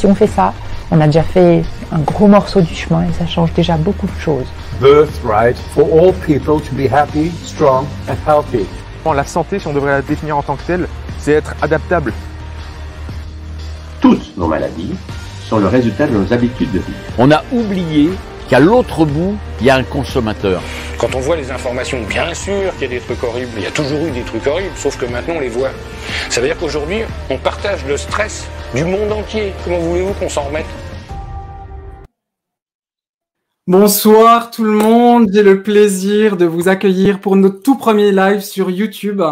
Si on fait ça, on a déjà fait un gros morceau du chemin et ça change déjà beaucoup de choses. Birthright for all people to be happy, strong and healthy. La santé, si on devrait la définir en tant que telle, c'est être adaptable. Toutes nos maladies sont le résultat de nos habitudes de vie. On a oublié qu'à l'autre bout, il y a un consommateur. Quand on voit les informations, bien sûr qu'il y a des trucs horribles. Il y a toujours eu des trucs horribles, sauf que maintenant on les voit. Ça veut dire qu'aujourd'hui, on partage le stress du monde entier. Comment voulez-vous qu'on s'en remette ? Bonsoir tout le monde, j'ai le plaisir de vous accueillir pour notre tout premier live sur YouTube.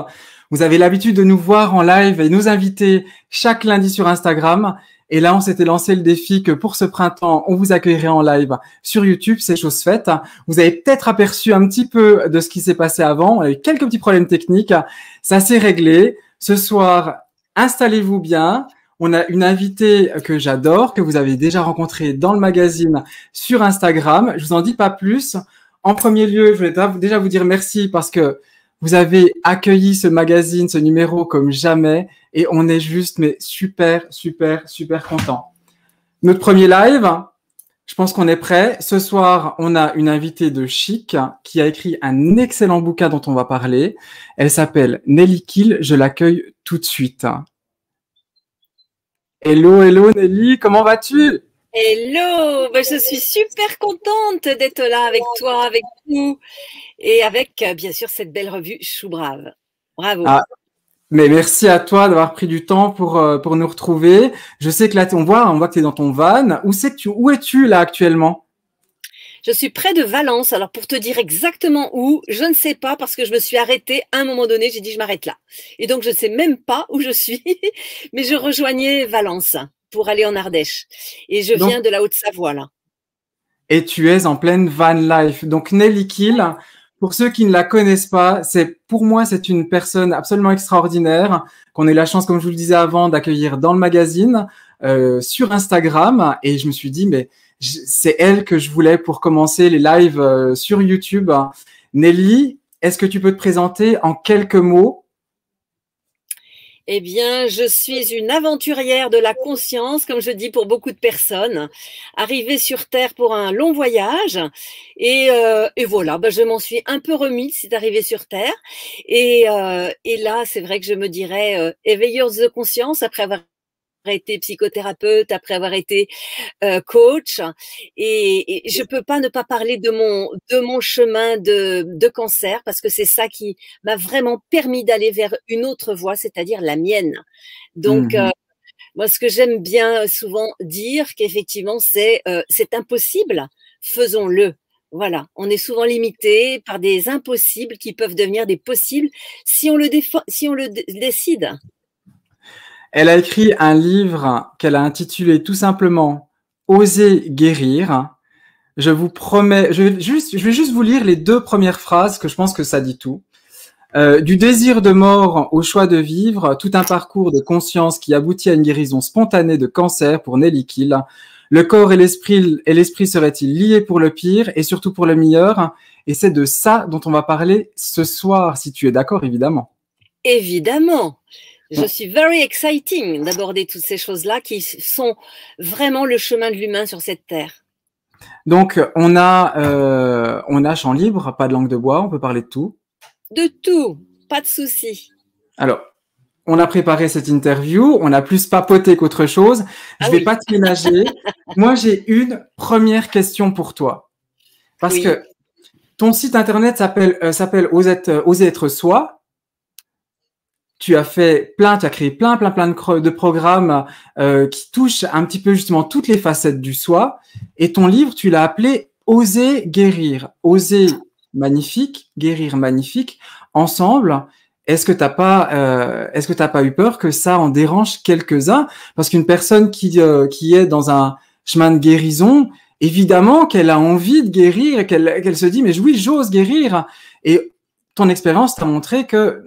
Vous avez l'habitude de nous voir en live et nous inviter chaque lundi sur Instagram. Et là, on s'était lancé le défi que pour ce printemps, on vous accueillerait en live sur YouTube, c'est chose faite. Vous avez peut-être aperçu un petit peu de ce qui s'est passé avant. On a eu quelques petits problèmes techniques. Ça s'est réglé. Ce soir, installez-vous bien. On a une invitée que j'adore, que vous avez déjà rencontrée dans le magazine sur Instagram. Je vous en dis pas plus. En premier lieu, je voulais déjà vous dire merci parce que vous avez accueilli ce magazine, ce numéro comme jamais et on est juste mais super content. Notre premier live, je pense qu'on est prêt. Ce soir, on a une invitée de chic qui a écrit un excellent bouquin dont on va parler. Elle s'appelle Nelly Kiel. Je l'accueille tout de suite. Hello Nelly, comment vas-tu? Hello, je suis super contente d'être là avec toi, avec nous et avec bien sûr cette belle revue Chou Brave. Bravo. Ah, mais merci à toi d'avoir pris du temps pour nous retrouver. Je sais que là on voit que tu es dans ton van. Où es-tu là actuellement? Je suis près de Valence. Alors, pour te dire exactement où, je ne sais pas parce que je me suis arrêtée à un moment donné. J'ai dit, je m'arrête là. Et donc, je ne sais même pas où je suis, mais je rejoignais Valence pour aller en Ardèche. Et je viens de la Haute-Savoie, là. Et tu es en pleine van life. Donc, Nelly Kiel, pour ceux qui ne la connaissent pas, pour moi, c'est une personne absolument extraordinaire qu'on a eu la chance, comme je vous le disais avant, d'accueillir dans le magazine, sur Instagram. Et je me suis dit, mais c'est elle que je voulais pour commencer les lives sur YouTube. Nelly, est-ce que tu peux te présenter en quelques mots? Eh bien, je suis une aventurière de la conscience, comme je dis pour beaucoup de personnes, arrivée sur Terre pour un long voyage. Et voilà, je m'en suis un peu remise, c'est arrivé sur Terre. Et là, c'est vrai que je me dirais éveilleuse de conscience après avoir été psychothérapeute, après avoir été coach, et je peux pas ne pas parler de mon chemin de cancer parce que c'est ça qui m'a vraiment permis d'aller vers une autre voie, c'est-à-dire la mienne. Donc moi, ce que j'aime bien souvent dire, qu'effectivement c'est impossible, faisons-le. Voilà, on est souvent limité par des impossibles qui peuvent devenir des possibles si on le décide. Elle a écrit un livre qu'elle a intitulé tout simplement « Oser guérir ». Je vous promets, je vais juste vous lire les 2 premières phrases que je pense que ça dit tout. Du désir de mort au choix de vivre, tout un parcours de conscience qui aboutit à une guérison spontanée de cancer pour Nelly Kiel. Le corps et l'esprit seraient-ils liés pour le pire et surtout pour le meilleur? Et c'est de ça dont on va parler ce soir, si tu es d'accord, évidemment. Évidemment. Je suis very exciting d'aborder toutes ces choses-là qui sont vraiment le chemin de l'humain sur cette terre. Donc, on a champ libre, pas de langue de bois, on peut parler de tout. De tout, pas de souci. Alors, on a préparé cette interview, on a plus papoté qu'autre chose. Je vais pas te ménager. Moi, j'ai une première question pour toi. Parce que ton site internet s'appelle Oser être soi. Tu as créé plein de programmes qui touchent un petit peu justement toutes les facettes du soi. Et ton livre, tu l'as appelé Oser guérir. Oser magnifique, guérir magnifique. Ensemble, est-ce que t'as pas eu peur que ça en dérange quelques-uns? Parce qu'une personne qui est dans un chemin de guérison, évidemment qu'elle a envie de guérir et qu'elle se dit, mais oui, j'ose guérir. Et ton expérience t'a montré que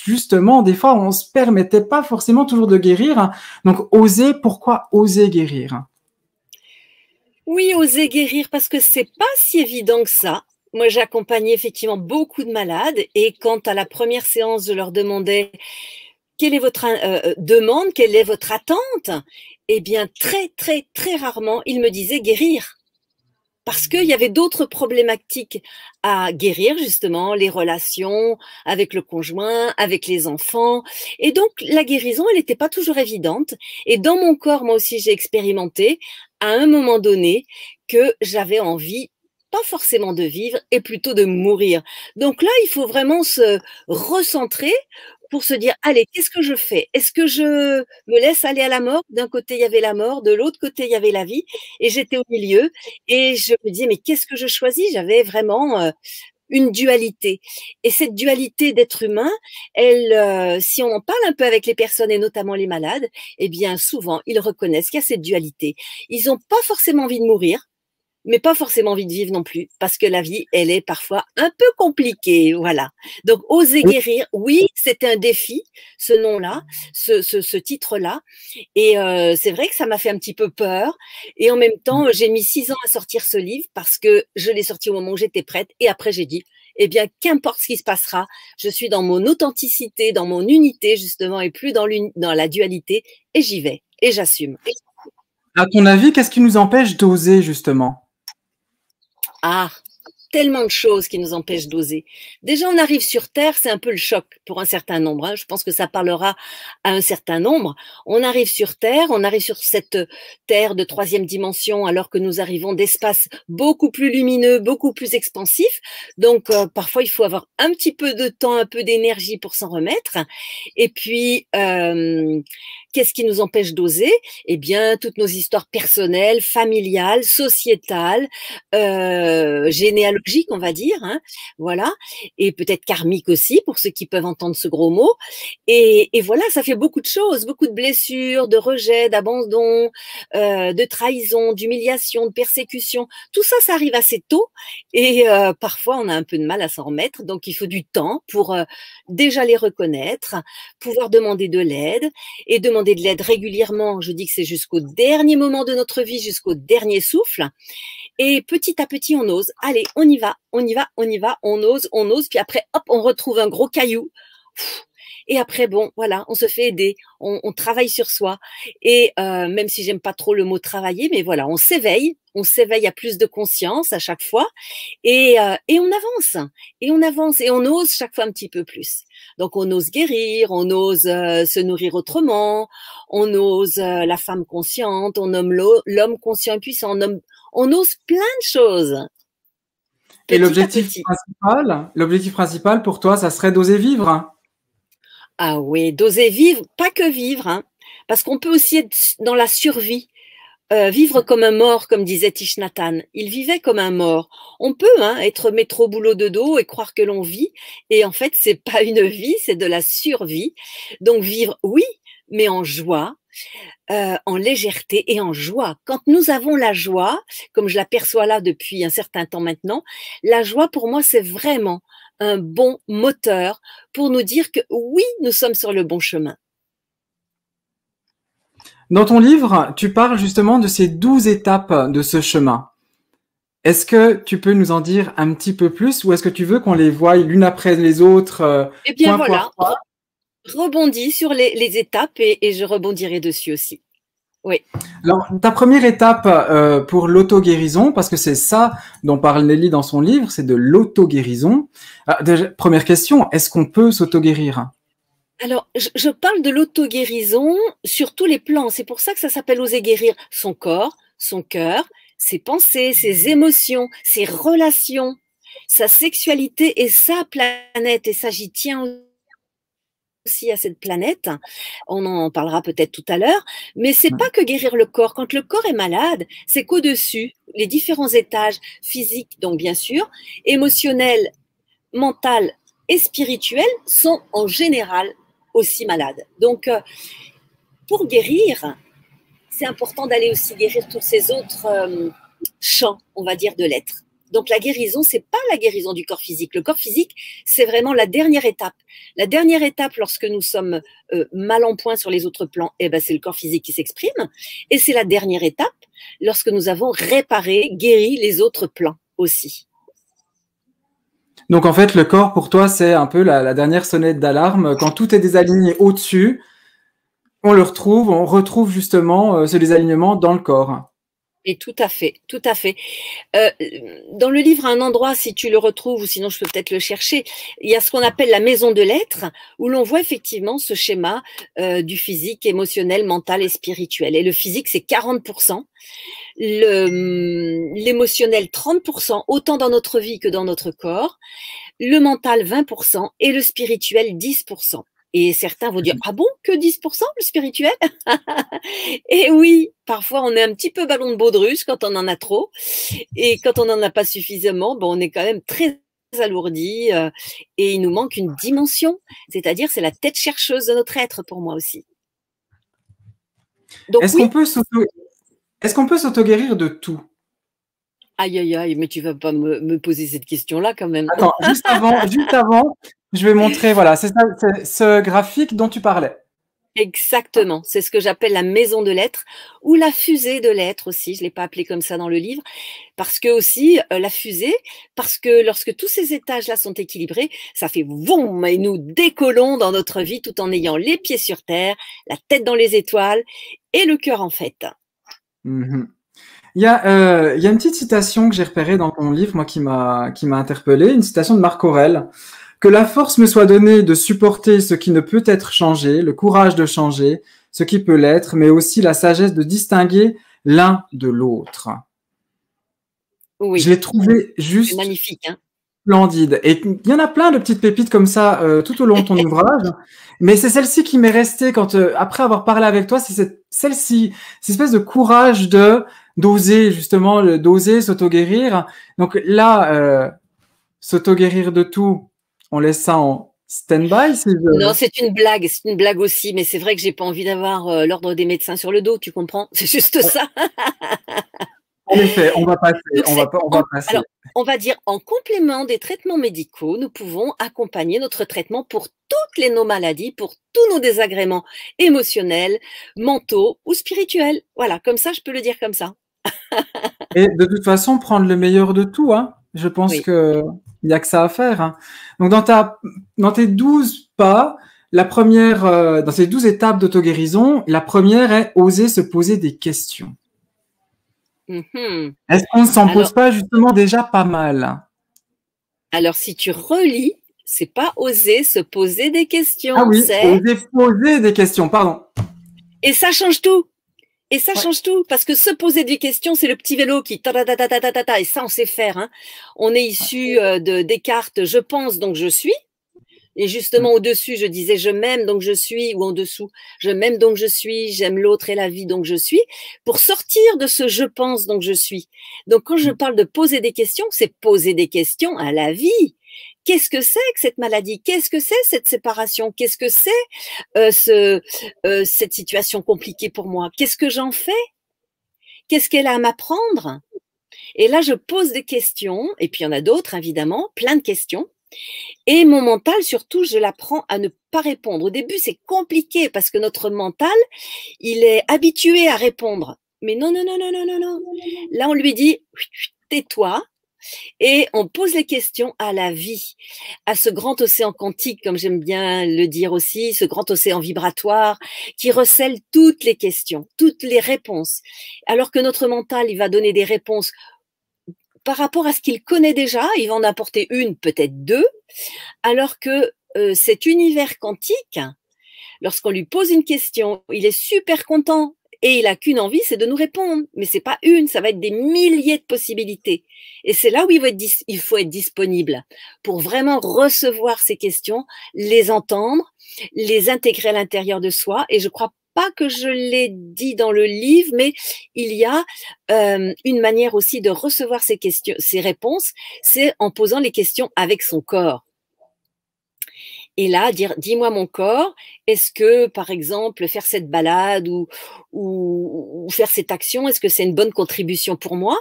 justement, des fois, on se permettait pas forcément toujours de guérir. Donc, pourquoi oser guérir? Oui, oser guérir parce que c'est pas si évident que ça. Moi, j'ai accompagné effectivement beaucoup de malades et quand à la première séance, je leur demandais quelle est votre demande, quelle est votre attente, eh bien, très, très, très rarement, il me disait guérir. Parce qu'il y avait d'autres problématiques à guérir, justement, les relations avec le conjoint, avec les enfants. Et donc, la guérison, elle n'était pas toujours évidente. Et dans mon corps, moi aussi, j'ai expérimenté, à un moment donné, que j'avais envie, pas forcément de vivre, et plutôt de mourir. Donc là, il faut vraiment se recentrer pour se dire, allez, qu'est-ce que je fais? Est-ce que je me laisse aller à la mort? D'un côté, il y avait la mort, de l'autre côté, il y avait la vie, et j'étais au milieu, et je me disais, mais qu'est-ce que je choisis? J'avais vraiment une dualité. Et cette dualité d'être humain, elle, si on en parle un peu avec les personnes, et notamment les malades, eh bien, souvent, ils reconnaissent qu'il y a cette dualité. Ils n'ont pas forcément envie de mourir, mais pas forcément envie de vivre non plus, parce que la vie, elle est parfois un peu compliquée, voilà. Donc, oser guérir, oui, c'était un défi, ce nom-là, ce titre-là, et c'est vrai que ça m'a fait un petit peu peur, et en même temps, j'ai mis 6 ans à sortir ce livre, parce que je l'ai sorti au moment où j'étais prête, et après j'ai dit, eh bien, qu'importe ce qui se passera, je suis dans mon authenticité, dans mon unité, justement, et plus dans la dualité, et j'y vais, et j'assume. À ton avis, qu'est-ce qui nous empêche d'oser, justement? Ah, tellement de choses qui nous empêchent d'oser. Déjà, on arrive sur Terre, c'est un peu le choc pour un certain nombre, hein. Je pense que ça parlera à un certain nombre. On arrive sur Terre, on arrive sur cette Terre de 3e dimension, alors que nous arrivons d'espaces beaucoup plus lumineux, beaucoup plus expansifs. Donc, parfois, il faut avoir un petit peu de temps, un peu d'énergie pour s'en remettre. Et puis, qu'est-ce qui nous empêche d'oser? Eh bien, toutes nos histoires personnelles, familiales, sociétales, généalogiques, on va dire, hein, voilà, et peut-être karmiques aussi, pour ceux qui peuvent entendre ce gros mot. Et voilà, ça fait beaucoup de choses, beaucoup de blessures, de rejets, d'abandon, de trahison, d'humiliation, de persécution. Tout ça, ça arrive assez tôt, et parfois, on a un peu de mal à s'en remettre, donc il faut du temps pour déjà les reconnaître, pouvoir demander de l'aide, et demander de l'aide régulièrement. Je dis que c'est jusqu'au dernier moment de notre vie, jusqu'au dernier souffle. Et petit à petit, on ose. Allez, on y va, on y va, on y va, on ose. Puis après, hop, on retrouve un gros caillou. Et après, bon, voilà, on se fait aider, on travaille sur soi. Et même si j'aime pas trop le mot travailler, mais voilà, on s'éveille à plus de conscience à chaque fois. Et on avance, et on avance, et on ose chaque fois un petit peu plus. Donc, on ose guérir, on ose se nourrir autrement, on ose la femme consciente, on nomme l'homme conscient et puissant, on ose plein de choses. Et l'objectif principal pour toi, ça serait d'oser vivre? Ah oui, d'oser vivre, pas que vivre, hein, parce qu'on peut aussi être dans la survie, vivre comme un mort, comme disait Thich Nhat Hanh. Il vivait comme un mort. On peut être métro boulot dodo et croire que l'on vit, et en fait, c'est pas une vie, c'est de la survie. Donc vivre, oui, mais en joie, en légèreté et en joie. Quand nous avons la joie, comme je l'aperçois là depuis un certain temps maintenant, la joie pour moi, c'est vraiment un bon moteur pour nous dire que oui, nous sommes sur le bon chemin. Dans ton livre, tu parles justement de ces 12 étapes de ce chemin. Est-ce que tu peux nous en dire un petit peu plus, ou est-ce que tu veux qu'on les voie l'une après les autres Eh bien voilà, rebondis sur les étapes et je rebondirai dessus aussi. Oui. Alors, ta première étape pour l'auto-guérison, parce que c'est ça dont parle Nelly dans son livre, c'est de l'auto-guérison. Déjà, première question, est-ce qu'on peut s'auto-guérir? Alors, je parle de l'auto-guérison sur tous les plans. C'est pour ça que ça s'appelle oser guérir son corps, son cœur, ses pensées, ses émotions, ses relations, sa sexualité et sa planète. Et ça, j'y tiens aussi à cette planète, on en parlera peut-être tout à l'heure, mais c'est pas que guérir le corps. Quand le corps est malade, c'est qu'au-dessus, les différents étages physiques, donc bien sûr, émotionnels, mental et spirituels sont en général aussi malades. Donc, pour guérir, c'est important d'aller aussi guérir tous ces autres champs, on va dire, de l'être. Donc, la guérison, c'est pas la guérison du corps physique. Le corps physique, c'est vraiment la dernière étape. La dernière étape, lorsque nous sommes mal en point sur les autres plans, eh ben, c'est le corps physique qui s'exprime. Et c'est la dernière étape lorsque nous avons réparé, guéri les autres plans aussi. Donc, en fait, le corps, pour toi, c'est un peu la dernière sonnette d'alarme. Quand tout est désaligné au-dessus, on retrouve justement ce désalignement dans le corps. Et tout à fait, tout à fait. Dans le livre, un endroit, si tu le retrouves, ou sinon je peux peut-être le chercher, il y a ce qu'on appelle la maison de l'être, où l'on voit effectivement ce schéma du physique, émotionnel, mental et spirituel. Et le physique, c'est 40%, l'émotionnel 30%, autant dans notre vie que dans notre corps, le mental 20% et le spirituel 10%. Et certains vont dire, ah bon, que 10% le spirituel? Et oui, parfois on est un petit peu ballon de baudruche quand on en a trop. Et quand on n'en a pas suffisamment, bon, on est quand même très alourdi et il nous manque une dimension. C'est-à-dire, c'est la tête chercheuse de notre être pour moi aussi. Donc, Est-ce qu'on peut s'auto-guérir de tout? Aïe, aïe, aïe, mais tu vas pas me poser cette question-là quand même. Attends, juste avant, je vais montrer, voilà, c'est ça, c'est ce graphique dont tu parlais. Exactement, c'est ce que j'appelle la maison de l'être ou la fusée de l'être aussi, je l'ai pas appelé comme ça dans le livre, parce que aussi la fusée, parce que lorsque tous ces étages-là sont équilibrés, ça fait boum et nous décollons dans notre vie tout en ayant les pieds sur terre, la tête dans les étoiles et le cœur en fête. Mm-hmm. Il y a une petite citation que j'ai repérée dans ton livre, moi, qui m'a interpellé, une citation de Marc Aurèle. Que la force me soit donnée de supporter ce qui ne peut être changé, le courage de changer ce qui peut l'être, mais aussi la sagesse de distinguer l'un de l'autre. Oui. Je l'ai trouvé juste magnifique, hein. Splendide. Et il y en a plein de petites pépites comme ça tout au long de ton ouvrage, mais c'est celle-ci qui m'est restée quand, après avoir parlé avec toi, c'est celle-ci, cette espèce de courage d'oser justement, d'oser s'auto-guérir. Donc là, s'auto-guérir de tout, on laisse ça en stand-by si Non, c'est une blague aussi, mais c'est vrai que j'ai pas envie d'avoir l'ordre des médecins sur le dos, tu comprends? C'est juste ça. En effet, on va passer. Alors, on va dire en complément des traitements médicaux, nous pouvons accompagner notre traitement pour toutes nos maladies, pour tous nos désagréments émotionnels, mentaux ou spirituels. Voilà, comme ça, je peux le dire comme ça. Et de toute façon, prendre le meilleur de tout, hein. Je pense que il n'y a que ça à faire, hein. Donc, dans tes 12 pas, la première, dans ces 12 étapes d'auto-guérison, la première est oser se poser des questions. Mm-hmm. Est-ce qu'on ne s'en pose pas justement déjà pas mal? Alors, si tu relis, c'est pas oser se poser des questions. Ah oui, oser poser des questions, pardon. Et ça change tout. Et ça change tout, parce que se poser des questions, c'est le petit vélo qui ta et ça on sait faire, hein. On est issu de Descartes, je pense donc je suis. Et justement au-dessus, je disais je m'aime donc je suis, ou en dessous, je m'aime donc je suis, j'aime l'autre et la vie donc je suis, pour sortir de ce je pense donc je suis. Donc quand je parle de poser des questions, c'est poser des questions à la vie. Qu'est-ce que c'est que cette maladie? Qu'est-ce que c'est cette séparation? Qu'est-ce que c'est cette situation compliquée pour moi? Qu'est-ce que j'en fais? Qu'est-ce qu'elle a à m'apprendre? Et là, je pose des questions, et puis il y en a d'autres, évidemment, plein de questions. Et mon mental, surtout, je l'apprends à ne pas répondre. Au début, c'est compliqué parce que notre mental, il est habitué à répondre. Mais non. Là, on lui dit, tais-toi. Et on pose les questions à la vie, à ce grand océan quantique, comme j'aime bien le dire aussi, ce grand océan vibratoire qui recèle toutes les questions, toutes les réponses. Alors que notre mental, il va donner des réponses par rapport à ce qu'il connaît déjà, il va en apporter une, peut-être deux, alors que cet univers quantique, lorsqu'on lui pose une question, il est super content. Et il a qu'une envie, c'est de nous répondre. Mais c'est pas une, ça va être des milliers de possibilités. Et c'est là où il faut être disponible pour vraiment recevoir ces questions, les entendre, les intégrer à l'intérieur de soi. Et je crois pas que je l'ai dit dans le livre, mais il y a une manière aussi de recevoir ces questions, ces réponses, c'est en posant les questions avec son corps. Et là, dire, dis-moi mon corps, est-ce que, par exemple, faire cette balade ou faire cette action, est-ce que c'est une bonne contribution pour moi?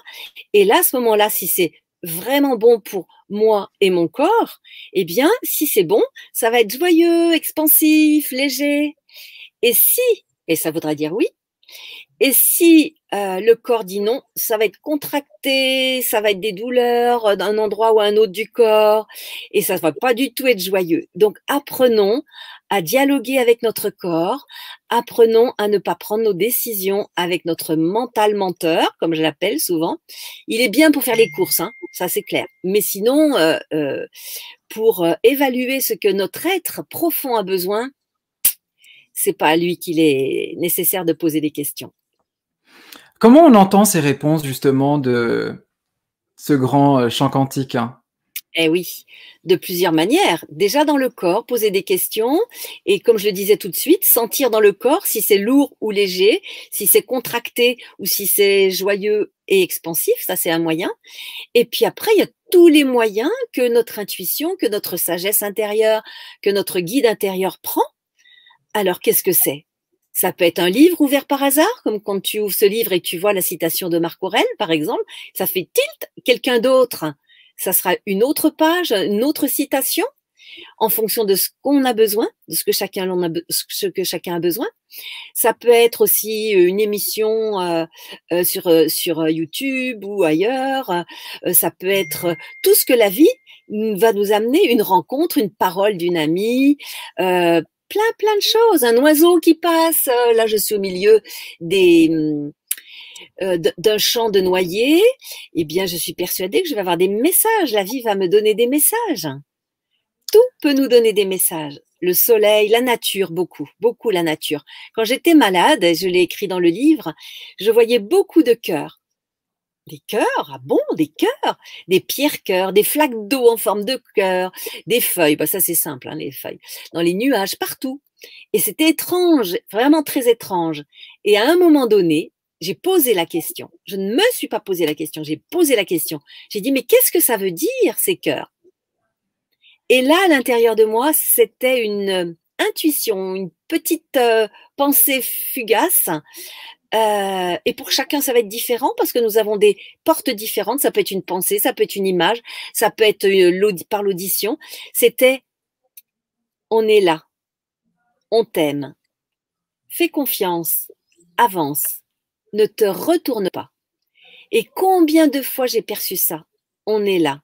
Et là, à ce moment-là, si c'est vraiment bon pour moi et mon corps, eh bien, si c'est bon, ça va être joyeux, expansif, léger. Et si, et ça voudra dire oui, et si le corps dit non, ça va être contracté, ça va être des douleurs d'un endroit ou un autre du corps, et ça ne va pas du tout être joyeux. Donc apprenons à dialoguer avec notre corps, apprenons à ne pas prendre nos décisions avec notre mental menteur, comme je l'appelle souvent. Il est bien pour faire les courses, hein, ça c'est clair. Mais sinon, pour évaluer ce que notre être profond a besoin, c'est pas à lui qu'il est nécessaire de poser des questions. Comment on entend ces réponses justement de ce grand chant quantique, hein? Eh oui, de plusieurs manières. Déjà dans le corps, poser des questions et comme je le disais tout de suite, sentir dans le corps si c'est lourd ou léger, si c'est contracté ou si c'est joyeux et expansif, ça c'est un moyen. Et puis après, il y a tous les moyens que notre intuition, que notre sagesse intérieure, que notre guide intérieur prend. Alors qu'est-ce que c'est? Ça peut être un livre ouvert par hasard, comme quand tu ouvres ce livre et que tu vois la citation de Marc Aurèle, par exemple, ça fait tilt, quelqu'un d'autre. Ça sera une autre page, une autre citation, en fonction de ce qu'on a besoin, de ce que chacun a besoin. Ça peut être aussi une émission sur YouTube ou ailleurs. Ça peut être tout ce que la vie va nous amener, une rencontre, une parole d'une amie, plein de choses. Un oiseau qui passe. Là, je suis au milieu d'un champ de noyer, eh bien, je suis persuadée que je vais avoir des messages. La vie va me donner des messages. Tout peut nous donner des messages. Le soleil, la nature, beaucoup la nature. Quand j'étais malade, et je l'ai écrit dans le livre, je voyais beaucoup de cœurs. Des cœurs? Ah bon, des cœurs? Des pierres-cœurs, des flaques d'eau en forme de cœur, des feuilles. Bah, ça, c'est simple, hein, les feuilles. Dans les nuages, partout. Et c'était étrange, vraiment très étrange. Et à un moment donné, j'ai posé la question. Je ne me suis pas posé la question, j'ai posé la question. J'ai dit, mais qu'est-ce que ça veut dire, ces cœurs? Et là, à l'intérieur de moi, c'était une intuition, une petite pensée fugace. Et pour chacun, ça va être différent parce que nous avons des portes différentes. Ça peut être une pensée, ça peut être une image, ça peut être par l'audition. C'était, on est là, on t'aime, fais confiance, avance. Ne te retourne pas. Et combien de fois j'ai perçu ça? On est là.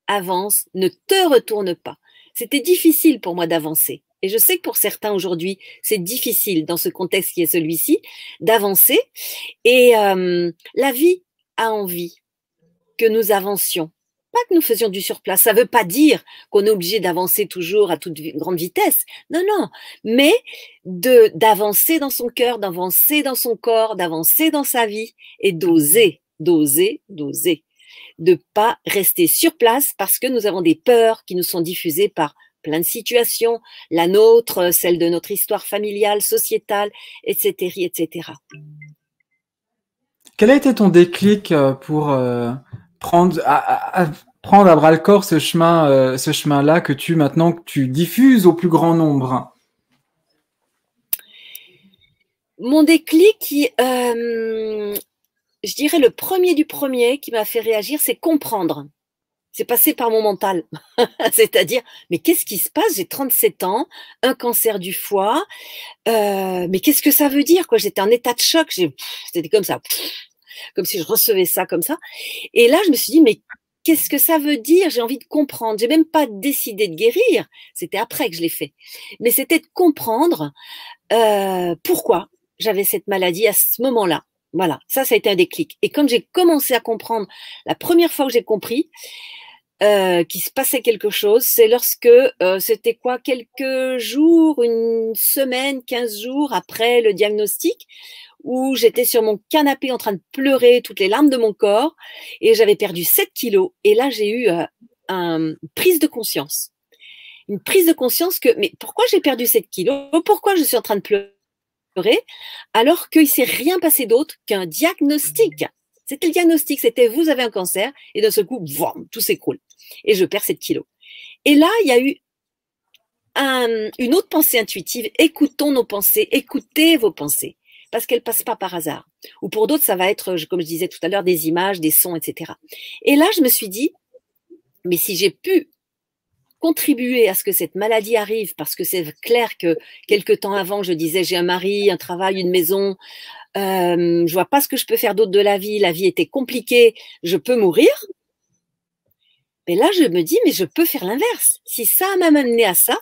Avance, ne te retourne pas. C'était difficile pour moi d'avancer. Et je sais que pour certains aujourd'hui, c'est difficile dans ce contexte qui est celui-ci, d'avancer. Et la vie a envie que nous avancions. Pas que nous faisions du surplace. Ça ne veut pas dire qu'on est obligé d'avancer toujours à toute grande vitesse. Non, non. Mais d'avancer dans son cœur, d'avancer dans son corps, d'avancer dans sa vie et d'oser. De pas rester sur place parce que nous avons des peurs qui nous sont diffusées par plein de situations, la nôtre, celle de notre histoire familiale, sociétale, etc., etc. Quel a été ton déclic pour prendre à bras le corps ce chemin-là que tu diffuses au plus grand nombre? Mon déclic, je dirais le premier du premier qui m'a fait réagir, c'est comprendre. C'est passé par mon mental. C'est-à-dire, mais qu'est-ce qui se passe? J'ai 37 ans, un cancer du foie, mais qu'est-ce que ça veut dire, quoi? J'étais en état de choc, c'était comme ça, comme si je recevais ça comme ça. Et là, je me suis dit, mais qu'est-ce que ça veut dire? J'ai envie de comprendre. J'ai même pas décidé de guérir. C'était après que je l'ai fait. Mais c'était de comprendre pourquoi j'avais cette maladie à ce moment-là. Voilà, ça a été un déclic. Et quand j'ai commencé à comprendre, la première fois que j'ai compris qu'il se passait quelque chose, c'est lorsque c'était quoi, quelques jours, une semaine, 15 jours après le diagnostic, où j'étais sur mon canapé en train de pleurer toutes les larmes de mon corps et j'avais perdu 7 kilos. Et là, j'ai eu une prise de conscience. Une prise de conscience que, mais pourquoi j'ai perdu 7 kilos? Pourquoi je suis en train de pleurer alors qu'il ne s'est rien passé d'autre qu'un diagnostic? C'était le diagnostic, c'était vous avez un cancer et d'un seul coup, tout s'écroule. Et je perds 7 kilos. Et là, il y a eu une autre pensée intuitive. Écoutons nos pensées, écoutez vos pensées. Parce qu'elles ne passent pas par hasard. Ou pour d'autres, ça va être, comme je disais tout à l'heure, des images, des sons, etc. Et là, je me suis dit, mais si j'ai pu contribuer à ce que cette maladie arrive, parce que c'est clair que quelque temps avant, je disais, j'ai un mari, un travail, une maison, je vois pas ce que je peux faire d'autre de la vie était compliquée, je peux mourir. Mais là, je me dis, mais je peux faire l'inverse. Si ça m'a amené à ça,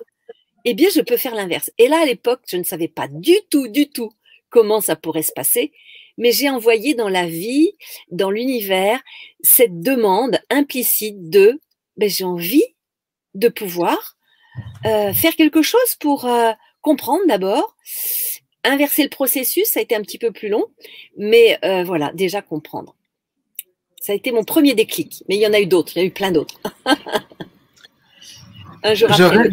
eh bien, je peux faire l'inverse. Et là, à l'époque, je ne savais pas du tout comment ça pourrait se passer, mais j'ai envoyé dans la vie, dans l'univers, cette demande implicite de j'ai envie de pouvoir faire quelque chose pour comprendre d'abord, inverser le processus, ça a été un petit peu plus long, mais voilà, déjà comprendre. Ça a été mon premier déclic, mais il y en a eu d'autres, il y a eu plein d'autres. Un jour après.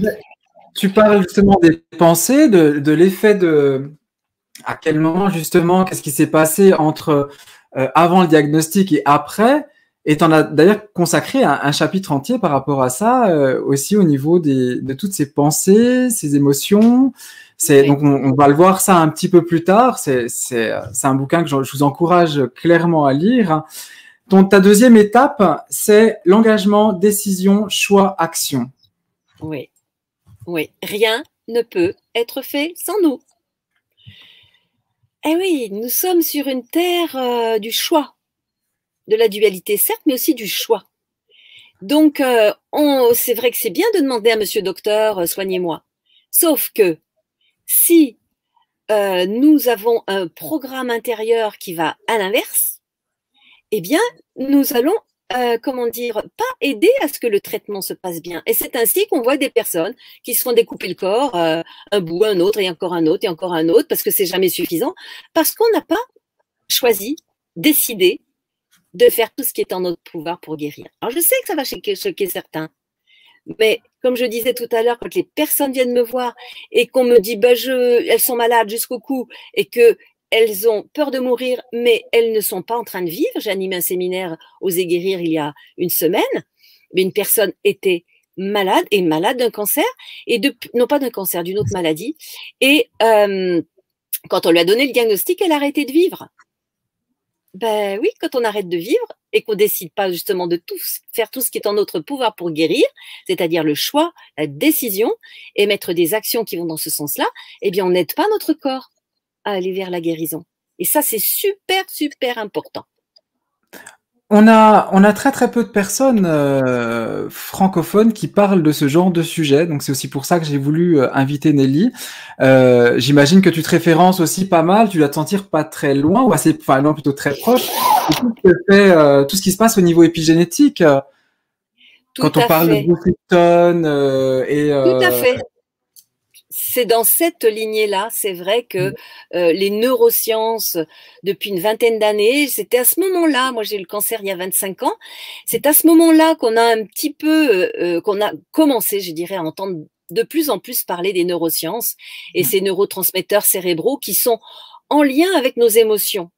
Tu parles justement des pensées, de l'effet de… À quel moment justement, qu'est-ce qui s'est passé entre avant le diagnostic et après? Et tu en as d'ailleurs consacré un chapitre entier par rapport à ça, aussi au niveau de toutes ces pensées, ces émotions. Donc on va le voir ça un petit peu plus tard. C'est un bouquin que je vous encourage clairement à lire. Ta deuxième étape, c'est l'engagement, décision, choix, action. Oui, rien ne peut être fait sans nous. Eh oui, nous sommes sur une terre du choix, de la dualité certes, mais aussi du choix. Donc, c'est vrai que c'est bien de demander à Monsieur Docteur, soignez-moi. Sauf que si nous avons un programme intérieur qui va à l'inverse, eh bien, nous allons pas aider à ce que le traitement se passe bien. Et c'est ainsi qu'on voit des personnes qui se font découper le corps, un bout, un autre, et encore un autre, et encore un autre, parce que c'est jamais suffisant, parce qu'on n'a pas choisi, décidé de faire tout ce qui est en notre pouvoir pour guérir. Alors, je sais que ça va choquer certains, mais comme je disais tout à l'heure, quand les personnes viennent me voir et qu'on me dit elles sont malades jusqu'au cou et que elles ont peur de mourir, mais elles ne sont pas en train de vivre. J'ai animé un séminaire Oser guérir il y a une semaine, mais une personne était malade d'un cancer, non pas d'un cancer, d'une autre maladie. Et quand on lui a donné le diagnostic, elle a arrêté de vivre. Ben oui, quand on arrête de vivre et qu'on décide pas justement de faire tout ce qui est en notre pouvoir pour guérir, c'est-à-dire le choix, la décision et mettre des actions qui vont dans ce sens-là, eh bien on n'aide pas notre corps à aller vers la guérison. Et ça, c'est super, super important. On a très peu de personnes francophones qui parlent de ce genre de sujet, donc c'est aussi pour ça que j'ai voulu inviter Nelly. J'imagine que tu te références aussi pas mal, tu dois te sentir pas très loin, ou non, plutôt très proche, de tout ce qui se passe au niveau épigénétique. Quand on parle de Bruce Lipton Tout à fait. C'est dans cette lignée-là, c'est vrai que les neurosciences, depuis une vingtaine d'années, c'était à ce moment-là, moi j'ai eu le cancer il y a 25 ans, c'est à ce moment-là qu'on a un petit peu, qu'on a commencé, je dirais, à entendre de plus en plus parler des neurosciences et ces neurotransmetteurs cérébraux qui sont en lien avec nos émotions.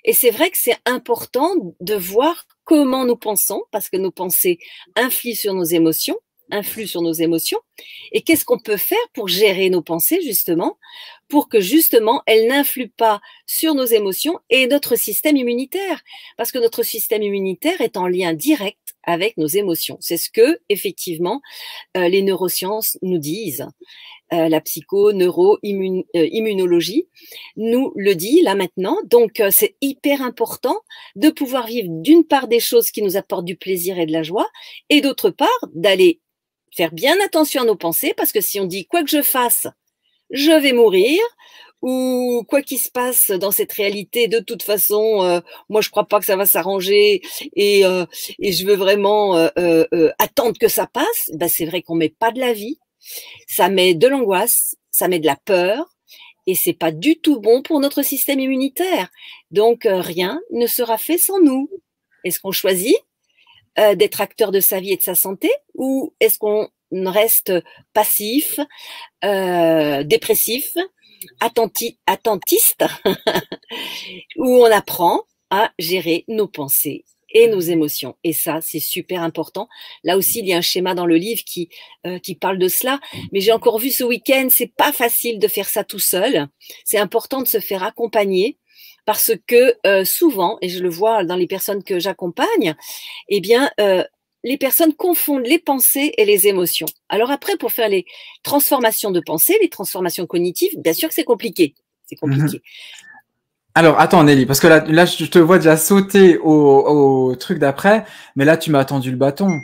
Et c'est vrai que c'est important de voir comment nous pensons, parce que nos pensées influent sur nos émotions, et qu'est-ce qu'on peut faire pour gérer nos pensées justement, pour que justement elles n'influent pas sur nos émotions et notre système immunitaire, parce que notre système immunitaire est en lien direct avec nos émotions. C'est ce que effectivement les neurosciences nous disent. La psycho-neuro-immunologie nous le dit là maintenant. Donc, c'est hyper important de pouvoir vivre d'une part des choses qui nous apportent du plaisir et de la joie, et d'autre part d'aller faire bien attention à nos pensées, parce que si on dit quoi que je fasse, je vais mourir, ou quoi qu'il se passe dans cette réalité, de toute façon, moi je crois pas que ça va s'arranger et je veux vraiment attendre que ça passe, ben, c'est vrai qu'on met pas de la vie, ça met de l'angoisse, ça met de la peur, et c'est pas du tout bon pour notre système immunitaire. Donc rien ne sera fait sans nous. Est-ce qu'on choisit d'être acteur de sa vie et de sa santé, ou est-ce qu'on reste passif, dépressif, attentiste, où on apprend à gérer nos pensées et nos émotions. Et ça, c'est super important. Là aussi, il y a un schéma dans le livre qui parle de cela. Mais j'ai encore vu ce week-end, c'est pas facile de faire ça tout seul. C'est important de se faire accompagner, parce que souvent, et je le vois dans les personnes que j'accompagne, eh bien, les personnes confondent les pensées et les émotions. Alors après, pour faire les transformations de pensée, les transformations cognitives, bien sûr que c'est compliqué. C'est compliqué. Alors, attends Nelly, parce que là, je te vois déjà sauter au truc d'après, mais là, tu m'as tendu le bâton.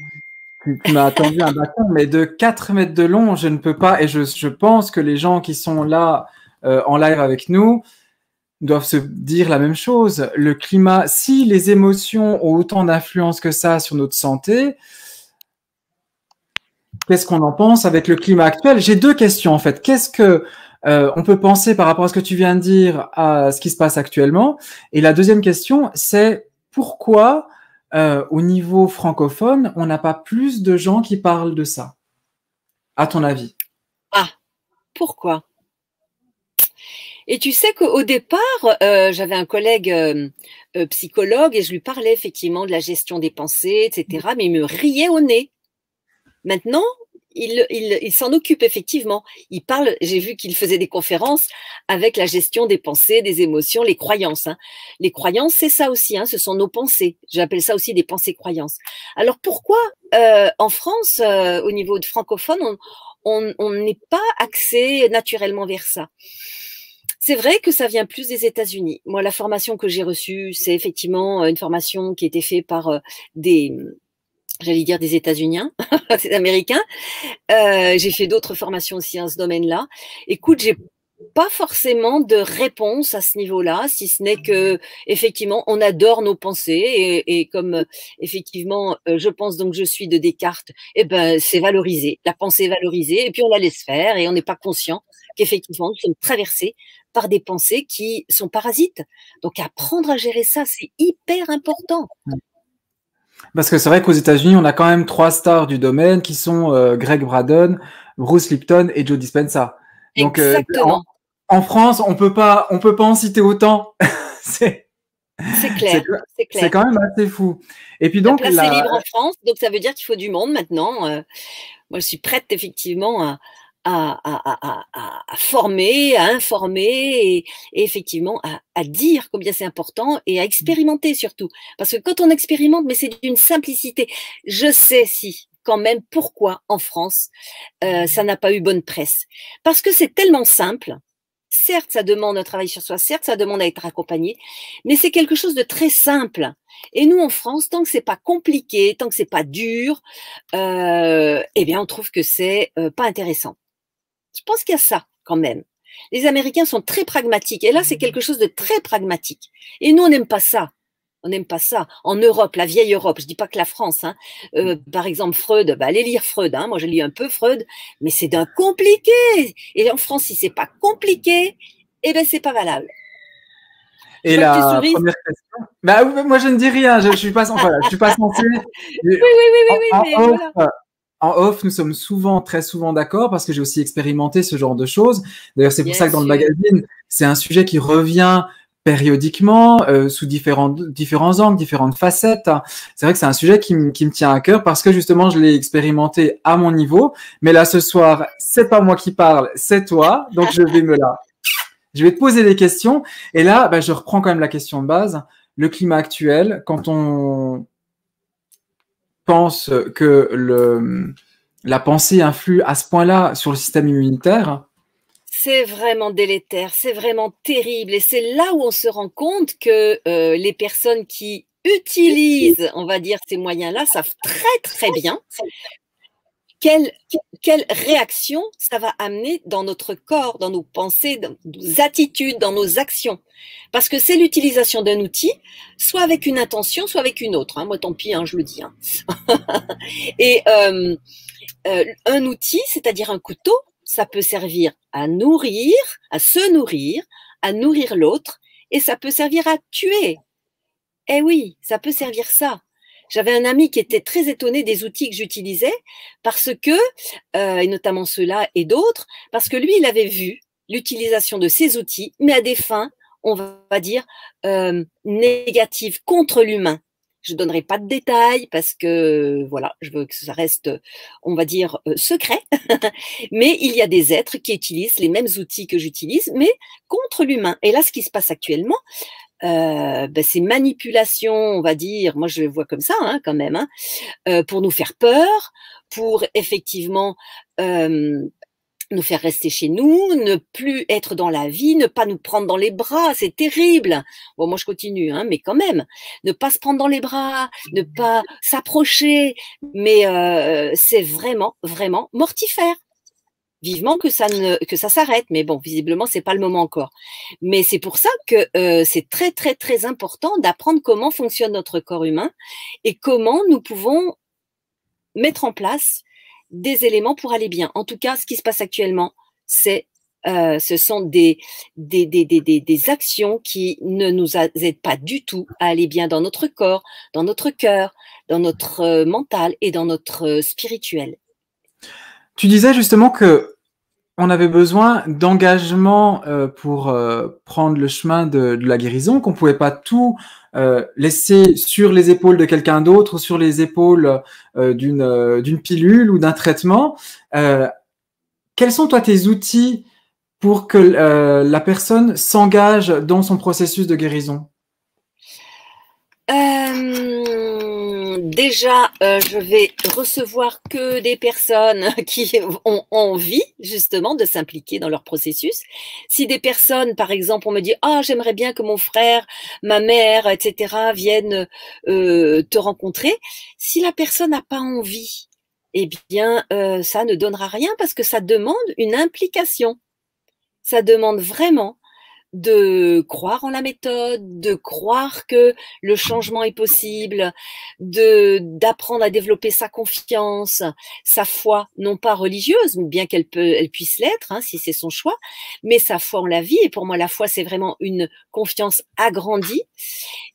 Tu m'as attendu un bâton, mais de 4 mètres de long, je ne peux pas. Et je pense que les gens qui sont là en live avec nous doivent se dire la même chose. Le climat, si les émotions ont autant d'influence que ça sur notre santé, qu'est-ce qu'on en pense avec le climat actuel? J'ai 2 questions en fait. Qu'est-ce que on peut penser par rapport à ce que tu viens de dire à ce qui se passe actuellement? Et la deuxième question, c'est pourquoi au niveau francophone, on n'a pas plus de gens qui parlent de ça, à ton avis? Ah, pourquoi? Et tu sais qu'au départ, j'avais un collègue psychologue et je lui parlais effectivement de la gestion des pensées, etc. Mais il me riait au nez. Maintenant, il s'en occupe effectivement. Il parle, j'ai vu qu'il faisait des conférences avec la gestion des pensées, des émotions, les croyances. Hein. Les croyances, c'est ça aussi, hein, ce sont nos pensées. J'appelle ça aussi des pensées-croyances. Alors pourquoi en France, au niveau de francophone, on n'est pas axé naturellement vers ça? C'est vrai que ça vient plus des États-Unis. Moi, la formation que j'ai reçue, c'est effectivement une formation qui a été faite par j'allais dire des États-Uniens, des Américains. J'ai fait d'autres formations aussi dans ce domaine-là. Écoute, j'ai pas forcément de réponse à ce niveau-là, si ce n'est que effectivement, on adore nos pensées et comme effectivement, je pense donc je suis de Descartes. Eh ben, c'est valorisé. La pensée est valorisée et puis on la laisse faire et on n'est pas conscient qu'effectivement nous sommes traversés par des pensées qui sont parasites. Donc apprendre à gérer ça, c'est hyper important. Parce que c'est vrai qu'aux États-Unis, on a quand même 3 stars du domaine qui sont Greg Braden, Bruce Lipton et Joe Dispenza. Donc exactement. En France, on peut pas en citer autant. C'est clair. C'est quand même assez fou. Et puis donc la place est libre en France, donc ça veut dire qu'il faut du monde maintenant. Moi, je suis prête effectivement à former, à informer et effectivement à dire combien c'est important et à expérimenter surtout. Parce que quand on expérimente, mais c'est d'une simplicité. Je sais si quand même pourquoi en France ça n'a pas eu bonne presse. Parce que c'est tellement simple. Certes, ça demande un travail sur soi, certes, ça demande à être accompagné, mais c'est quelque chose de très simple. Et nous, en France, tant que c'est pas compliqué, tant que c'est pas dur, eh bien, on trouve que c'est pas intéressant. Je pense qu'il y a ça quand même. Les Américains sont très pragmatiques, et là, c'est quelque chose de très pragmatique. Et nous, on n'aime pas ça. On n'aime pas ça. En Europe, la vieille Europe, je dis pas que la France, hein. Par exemple, Freud, bah, allez lire Freud, hein. Moi, je lis un peu Freud, mais c'est d'un compliqué. Et en France, si c'est pas compliqué, eh ben, c'est pas valable. Et la première question. Bah, moi, je ne dis rien. Je suis pas, voilà, je suis pas censé. Oui, mais voilà. En off, nous sommes très souvent d'accord parce que j'ai aussi expérimenté ce genre de choses. D'ailleurs, c'est pour ça que dans le magazine, c'est un sujet qui revient périodiquement, sous différents angles, différentes facettes. C'est vrai que c'est un sujet qui me tient à cœur parce que justement, je l'ai expérimenté à mon niveau. Mais là, ce soir, c'est pas moi qui parle, c'est toi. Donc, je vais te poser des questions. Et là, bah, je reprends quand même la question de base. Le climat actuel, quand on pense que la pensée influe à ce point-là sur le système immunitaire, c'est vraiment délétère, c'est vraiment terrible. Et c'est là où on se rend compte que les personnes qui utilisent, on va dire, ces moyens-là savent très, très bien quelle réaction ça va amener dans notre corps, dans nos pensées, dans nos attitudes, dans nos actions. Parce que c'est l'utilisation d'un outil, soit avec une intention, soit avec une autre. Hein. Moi, tant pis, hein, je le dis. Hein. Et un outil, c'est-à-dire un couteau, ça peut servir à nourrir, à se nourrir, à nourrir l'autre, et ça peut servir à tuer. Eh oui, ça peut servir ça. J'avais un ami qui était très étonné des outils que j'utilisais parce que, et notamment ceux-là et d'autres, parce que lui, il avait vu l'utilisation de ces outils, mais à des fins, on va dire, négatives contre l'humain. Je ne donnerai pas de détails parce que, voilà, je veux que ça reste, on va dire, secret. Mais il y a des êtres qui utilisent les mêmes outils que j'utilise, mais contre l'humain. Et là, ce qui se passe actuellement, ces manipulations, on va dire, moi je le vois comme ça hein, quand même, hein, pour nous faire peur, pour effectivement nous faire rester chez nous, ne plus être dans la vie, ne pas nous prendre dans les bras, c'est terrible. Bon, moi je continue, hein, mais quand même, ne pas se prendre dans les bras, ne pas s'approcher, mais c'est vraiment, vraiment mortifère. Vivement que ça s'arrête, mais bon, visiblement c'est pas le moment encore. Mais c'est pour ça que c'est très, très, très important d'apprendre comment fonctionne notre corps humain et comment nous pouvons mettre en place des éléments pour aller bien. En tout cas, ce qui se passe actuellement, ce sont des actions qui ne nous aident pas du tout à aller bien dans notre corps, dans notre cœur, dans notre mental et dans notre spirituel. Tu disais justement que on avait besoin d'engagement pour prendre le chemin de la guérison, qu'on pouvait pas tout laisser sur les épaules de quelqu'un d'autre, sur les épaules d'une pilule ou d'un traitement. Quels sont, toi, tes outils pour que la personne s'engage dans son processus de guérison? Déjà, je vais recevoir que des personnes qui ont envie justement de s'impliquer dans leur processus. Si des personnes, par exemple, on me dit « Ah, j'aimerais bien que mon frère, ma mère, etc. viennent te rencontrer », si la personne n'a pas envie, eh bien, ça ne donnera rien parce que ça demande une implication. Ça demande vraiment de croire en la méthode, de croire que le changement est possible, d'apprendre à développer sa confiance, sa foi, non pas religieuse, bien qu'elle puisse l'être, hein, si c'est son choix, mais sa foi en la vie. Et pour moi, la foi, c'est vraiment une confiance agrandie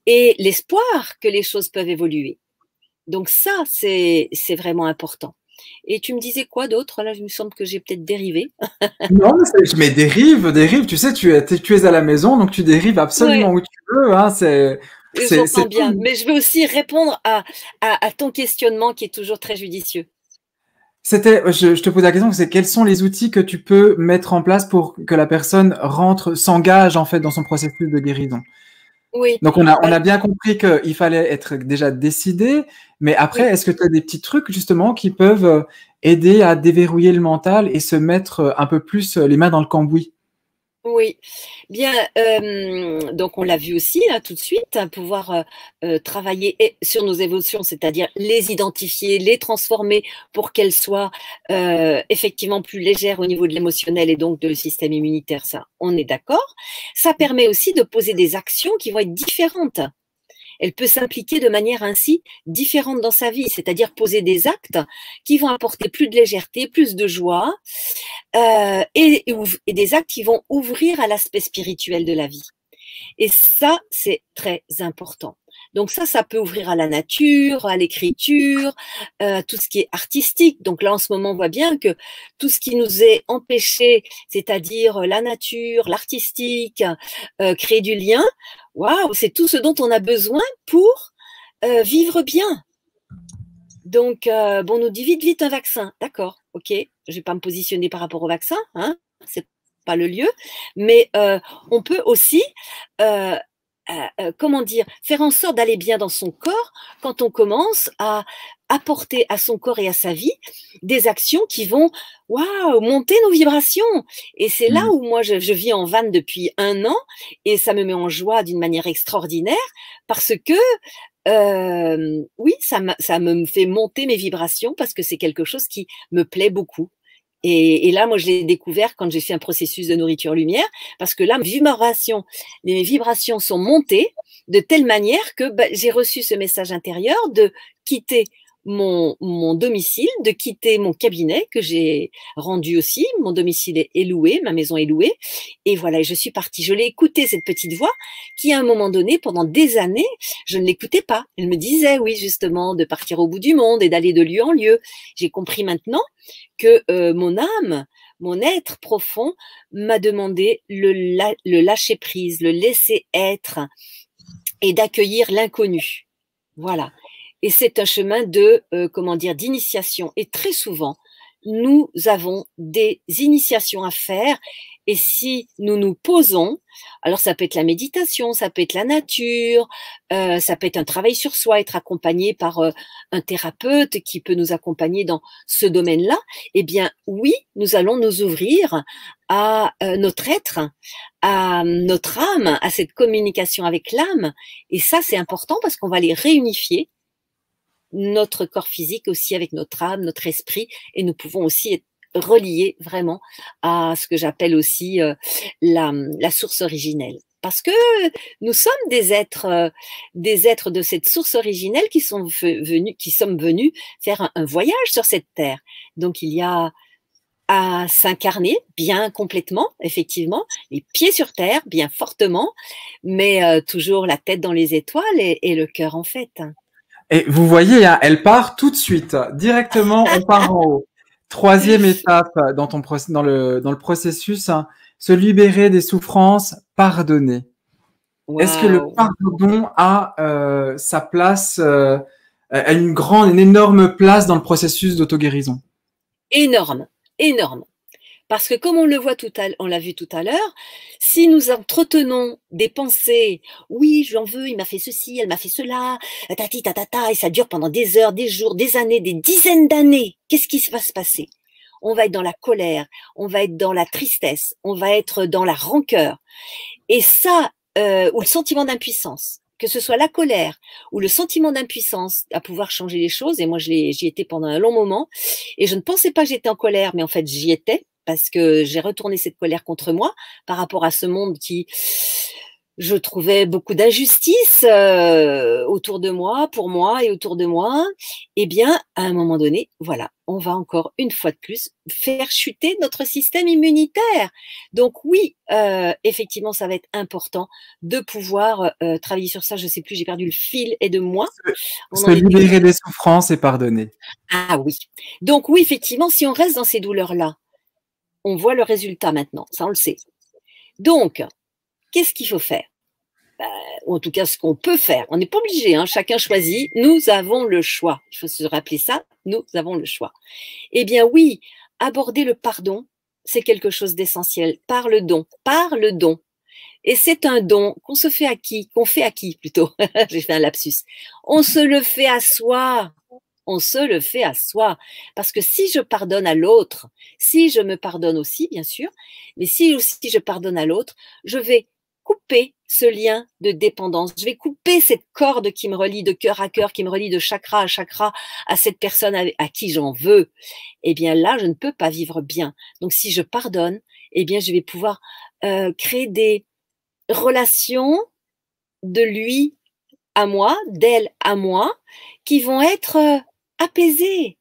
et l'espoir que les choses peuvent évoluer. Donc ça, c'est vraiment important. Et tu me disais quoi d'autre? Là, il me semble que j'ai peut-être dérivé. Non, mais dérive, tu sais, tu es à la maison, donc tu dérives absolument où tu veux. Hein, j'entends bien, mais je veux aussi répondre à ton questionnement qui est toujours très judicieux. Je te pose la question, c'est quels sont les outils que tu peux mettre en place pour que la personne s'engage en fait dans son processus de guérison? Oui. Donc, on a bien compris qu'il fallait être déjà décidé, mais après, est-ce que tu as des petits trucs justement qui peuvent aider à déverrouiller le mental et se mettre un peu plus les mains dans le cambouis? Oui, bien, donc on l'a vu aussi là tout de suite, hein, pouvoir travailler sur nos émotions, c'est-à-dire les identifier, les transformer pour qu'elles soient effectivement plus légères au niveau de l'émotionnel et donc de le système immunitaire, ça, on est d'accord. Ça permet aussi de poser des actions qui vont être différentes. Elle peut s'impliquer de manière ainsi différente dans sa vie, c'est-à-dire poser des actes qui vont apporter plus de légèreté, plus de joie, et des actes qui vont ouvrir à l'aspect spirituel de la vie. Et ça, c'est très important. Donc ça peut ouvrir à la nature, à l'écriture, tout ce qui est artistique. Donc là, en ce moment, on voit bien que tout ce qui nous est empêché, c'est-à-dire la nature, l'artistique, créer du lien, waouh, c'est tout ce dont on a besoin pour vivre bien. Donc, bon, on nous dit vite un vaccin. D'accord, ok, je vais pas me positionner par rapport au vaccin, hein, c'est pas le lieu, mais on peut aussi comment dire, faire en sorte d'aller bien dans son corps quand on commence à apporter à son corps et à sa vie des actions qui vont monter nos vibrations. Et c'est là où moi je vis en van depuis 1 an et ça me met en joie d'une manière extraordinaire parce que oui, ça me fait monter mes vibrations parce que c'est quelque chose qui me plaît beaucoup. Et là, moi, je l'ai découvert quand j'ai fait un processus de nourriture-lumière, parce que là, les vibrations sont montées de telle manière que j'ai reçu ce message intérieur de quitter mon domicile, de quitter mon cabinet que j'ai rendu aussi. Mon domicile est loué, ma maison est louée. Et voilà, je suis partie. Je l'ai écoutée, cette petite voix, qui à un moment donné, pendant des années, je ne l'écoutais pas. Elle me disait, oui, justement, de partir au bout du monde et d'aller de lieu en lieu. J'ai compris maintenant que mon âme, mon être profond m'a demandé le lâcher prise, le laisser être et d'accueillir l'inconnu. Voilà. Et c'est un chemin d'initiation. Et très souvent, nous avons des initiations à faire Et si nous nous posons, alors ça peut être la méditation, ça peut être la nature, ça peut être un travail sur soi, être accompagné par un thérapeute qui peut nous accompagner dans ce domaine-là, eh bien oui, nous allons nous ouvrir à notre être, à notre âme, à cette communication avec l'âme. Et ça, c'est important parce qu'on va les réunifier, notre corps physique aussi avec notre âme, notre esprit, et nous pouvons aussi être reliés vraiment à ce que j'appelle aussi la source originelle. Parce que nous sommes des êtres de cette source originelle qui sommes venus faire un voyage sur cette terre. Donc il y a à s'incarner bien complètement, effectivement, les pieds sur terre, bien fortement, mais toujours la tête dans les étoiles et le cœur en fête. Et vous voyez, hein, elle part tout de suite, directement, on part en haut. Troisième étape dans le processus, hein, se libérer des souffrances, pardonner. Wow. Est-ce que le pardon a sa place, a une énorme place dans le processus d'auto-guérison? Énorme, énorme. Parce que comme on l'a vu tout à l'heure, si nous entretenons des pensées, oui, je l'en veux, il m'a fait ceci, elle m'a fait cela, tati tatata, et ça dure pendant des heures, des jours, des années, des dizaines d'années, qu'est-ce qui va se passer? On va être dans la colère, on va être dans la tristesse, on va être dans la rancœur. Et ça, ou le sentiment d'impuissance, que ce soit la colère ou le sentiment d'impuissance à pouvoir changer les choses, et moi j'y étais pendant un long moment, et je ne pensais pas que j'étais en colère, mais en fait j'y étais, parce que j'ai retourné cette colère contre moi par rapport à ce monde qui, je trouvais beaucoup d'injustice autour de moi, pour moi et autour de moi. Eh bien, à un moment donné, voilà, on va encore une fois de plus faire chuter notre système immunitaire. Donc oui, effectivement, ça va être important de pouvoir travailler sur ça. Je sais plus, j'ai perdu le fil et de moi. Se libérer des souffrances et pardonner. Ah oui. Donc oui, effectivement, si on reste dans ces douleurs-là, on voit le résultat maintenant, ça on le sait. Donc, qu'est-ce qu'il faut faire? Ou en tout cas, ce qu'on peut faire. On n'est pas obligé, hein, chacun choisit. Nous avons le choix. Il faut se rappeler ça, nous avons le choix. Eh bien oui, aborder le pardon, c'est quelque chose d'essentiel. Par le don. Et c'est un don qu'on se fait à qui? Qu'on fait à qui plutôt? J'ai fait un lapsus. On se le fait à soi. On se le fait à soi. Parce que si je pardonne à l'autre, si je me pardonne aussi, bien sûr, mais si aussi je pardonne à l'autre, je vais couper ce lien de dépendance. Je vais couper cette corde qui me relie de cœur à cœur, qui me relie de chakra à chakra à cette personne à qui j'en veux. Eh bien là, je ne peux pas vivre bien. Donc si je pardonne, eh bien je vais pouvoir créer des relations de lui à moi, d'elle à moi, qui vont être apaisés,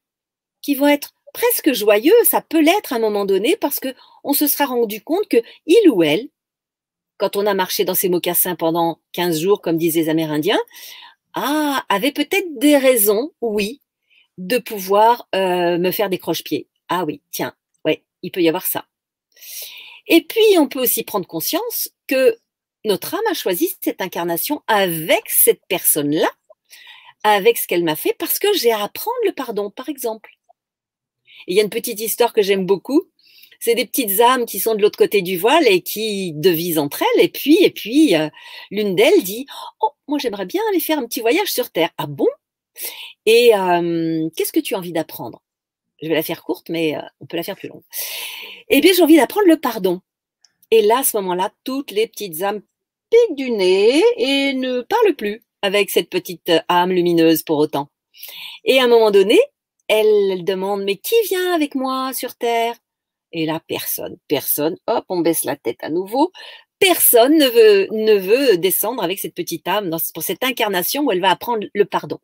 qui vont être presque joyeux. Ça peut l'être à un moment donné parce que on se sera rendu compte que il ou elle, quand on a marché dans ses mocassins pendant 15 jours, comme disaient les Amérindiens, avait peut-être des raisons, oui, de pouvoir me faire des croche-pieds. Ah oui, tiens, ouais, il peut y avoir ça. Et puis, on peut aussi prendre conscience que notre âme a choisi cette incarnation avec cette personne-là, avec ce qu'elle m'a fait, parce que j'ai à apprendre le pardon, par exemple. Et il y a une petite histoire que j'aime beaucoup. C'est des petites âmes qui sont de l'autre côté du voile et qui devisent entre elles. Et puis, l'une d'elles dit « Oh, moi j'aimerais bien aller faire un petit voyage sur Terre. » Ah bon? Et qu'est-ce que tu as envie d'apprendre? Je vais la faire courte, mais on peut la faire plus longue. Eh bien, j'ai envie d'apprendre le pardon. Et là, à ce moment-là, toutes les petites âmes piquent du nez et ne parlent plus avec cette petite âme lumineuse pour autant. Et à un moment donné, elle demande « Mais qui vient avec moi sur Terre ?» Et là, personne, hop, on baisse la tête à nouveau. Personne ne veut descendre avec cette petite âme pour cette incarnation où elle va apprendre le pardon.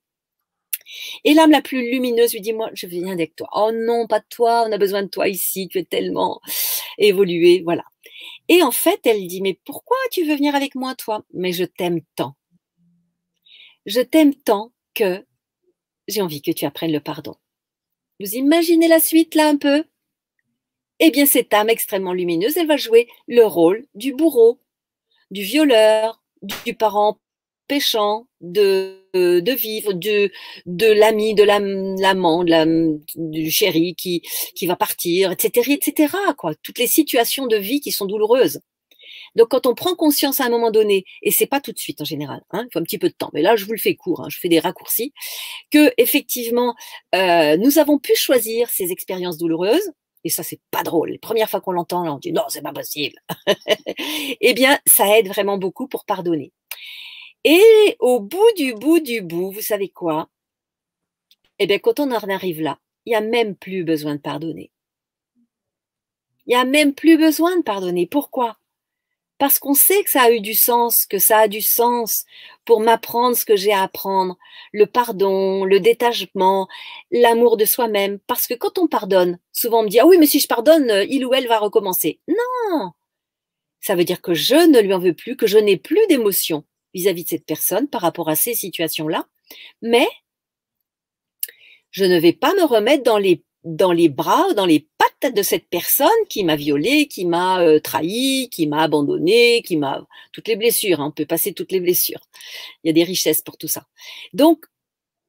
Et l'âme la plus lumineuse lui dit, moi, je viens avec toi. Oh non, pas de toi, on a besoin de toi ici, tu es tellement évolué, voilà. Et en fait, elle dit, mais pourquoi tu veux venir avec moi, toi? Mais je t'aime tant. Je t'aime tant que j'ai envie que tu apprennes le pardon. Vous imaginez la suite là un peu? Eh bien, cette âme extrêmement lumineuse, elle va jouer le rôle du bourreau, du violeur, du parent empêchant de vivre, de l'ami, de l'amant, du chéri qui va partir, etc., quoi. Toutes les situations de vie qui sont douloureuses. Donc, quand on prend conscience à un moment donné, et c'est pas tout de suite en général, hein, il faut un petit peu de temps, mais là, je vous le fais court, hein, je fais des raccourcis, que effectivement, nous avons pu choisir ces expériences douloureuses, et ça, c'est pas drôle. Les premières fois qu'on l'entend, là, on dit non, c'est pas possible. Eh bien, ça aide vraiment beaucoup pour pardonner. Et au bout du bout, vous savez quoi? Eh bien, quand on en arrive là, il n'y a même plus besoin de pardonner. Il n'y a même plus besoin de pardonner. Pourquoi? Parce qu'on sait que ça a eu du sens, que ça a du sens pour m'apprendre ce que j'ai à apprendre, le pardon, le détachement, l'amour de soi-même. Parce que quand on pardonne, souvent on me dit « Ah oui, mais si je pardonne, il ou elle va recommencer. » Non! Ça veut dire que je ne lui en veux plus, que je n'ai plus d'émotion vis-à-vis de cette personne par rapport à ces situations-là. Mais je ne vais pas me remettre dans les bras, dans les pattes de cette personne qui m'a violée, qui m'a trahi, qui m'a abandonné, qui m'a... Toutes les blessures, hein, on peut passer toutes les blessures. Il y a des richesses pour tout ça. Donc,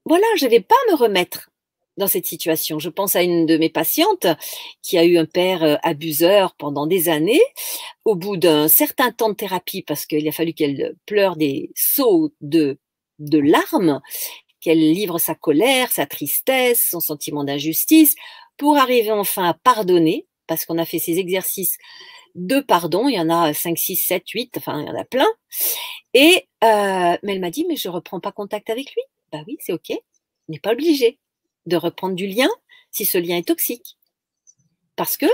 voilà, je ne vais pas me remettre dans cette situation. Je pense à une de mes patientes qui a eu un père abuseur pendant des années. Au bout d'un certain temps de thérapie, parce qu'il a fallu qu'elle pleure des seaux de larmes, qu'elle livre sa colère, sa tristesse, son sentiment d'injustice, pour arriver enfin à pardonner, parce qu'on a fait ces exercices de pardon, il y en a 5, 6, 7, 8, enfin il y en a plein, et mais elle m'a dit, mais je ne reprends pas contact avec lui. Ben oui, c'est ok, on n'est pas obligé de reprendre du lien si ce lien est toxique. Parce que,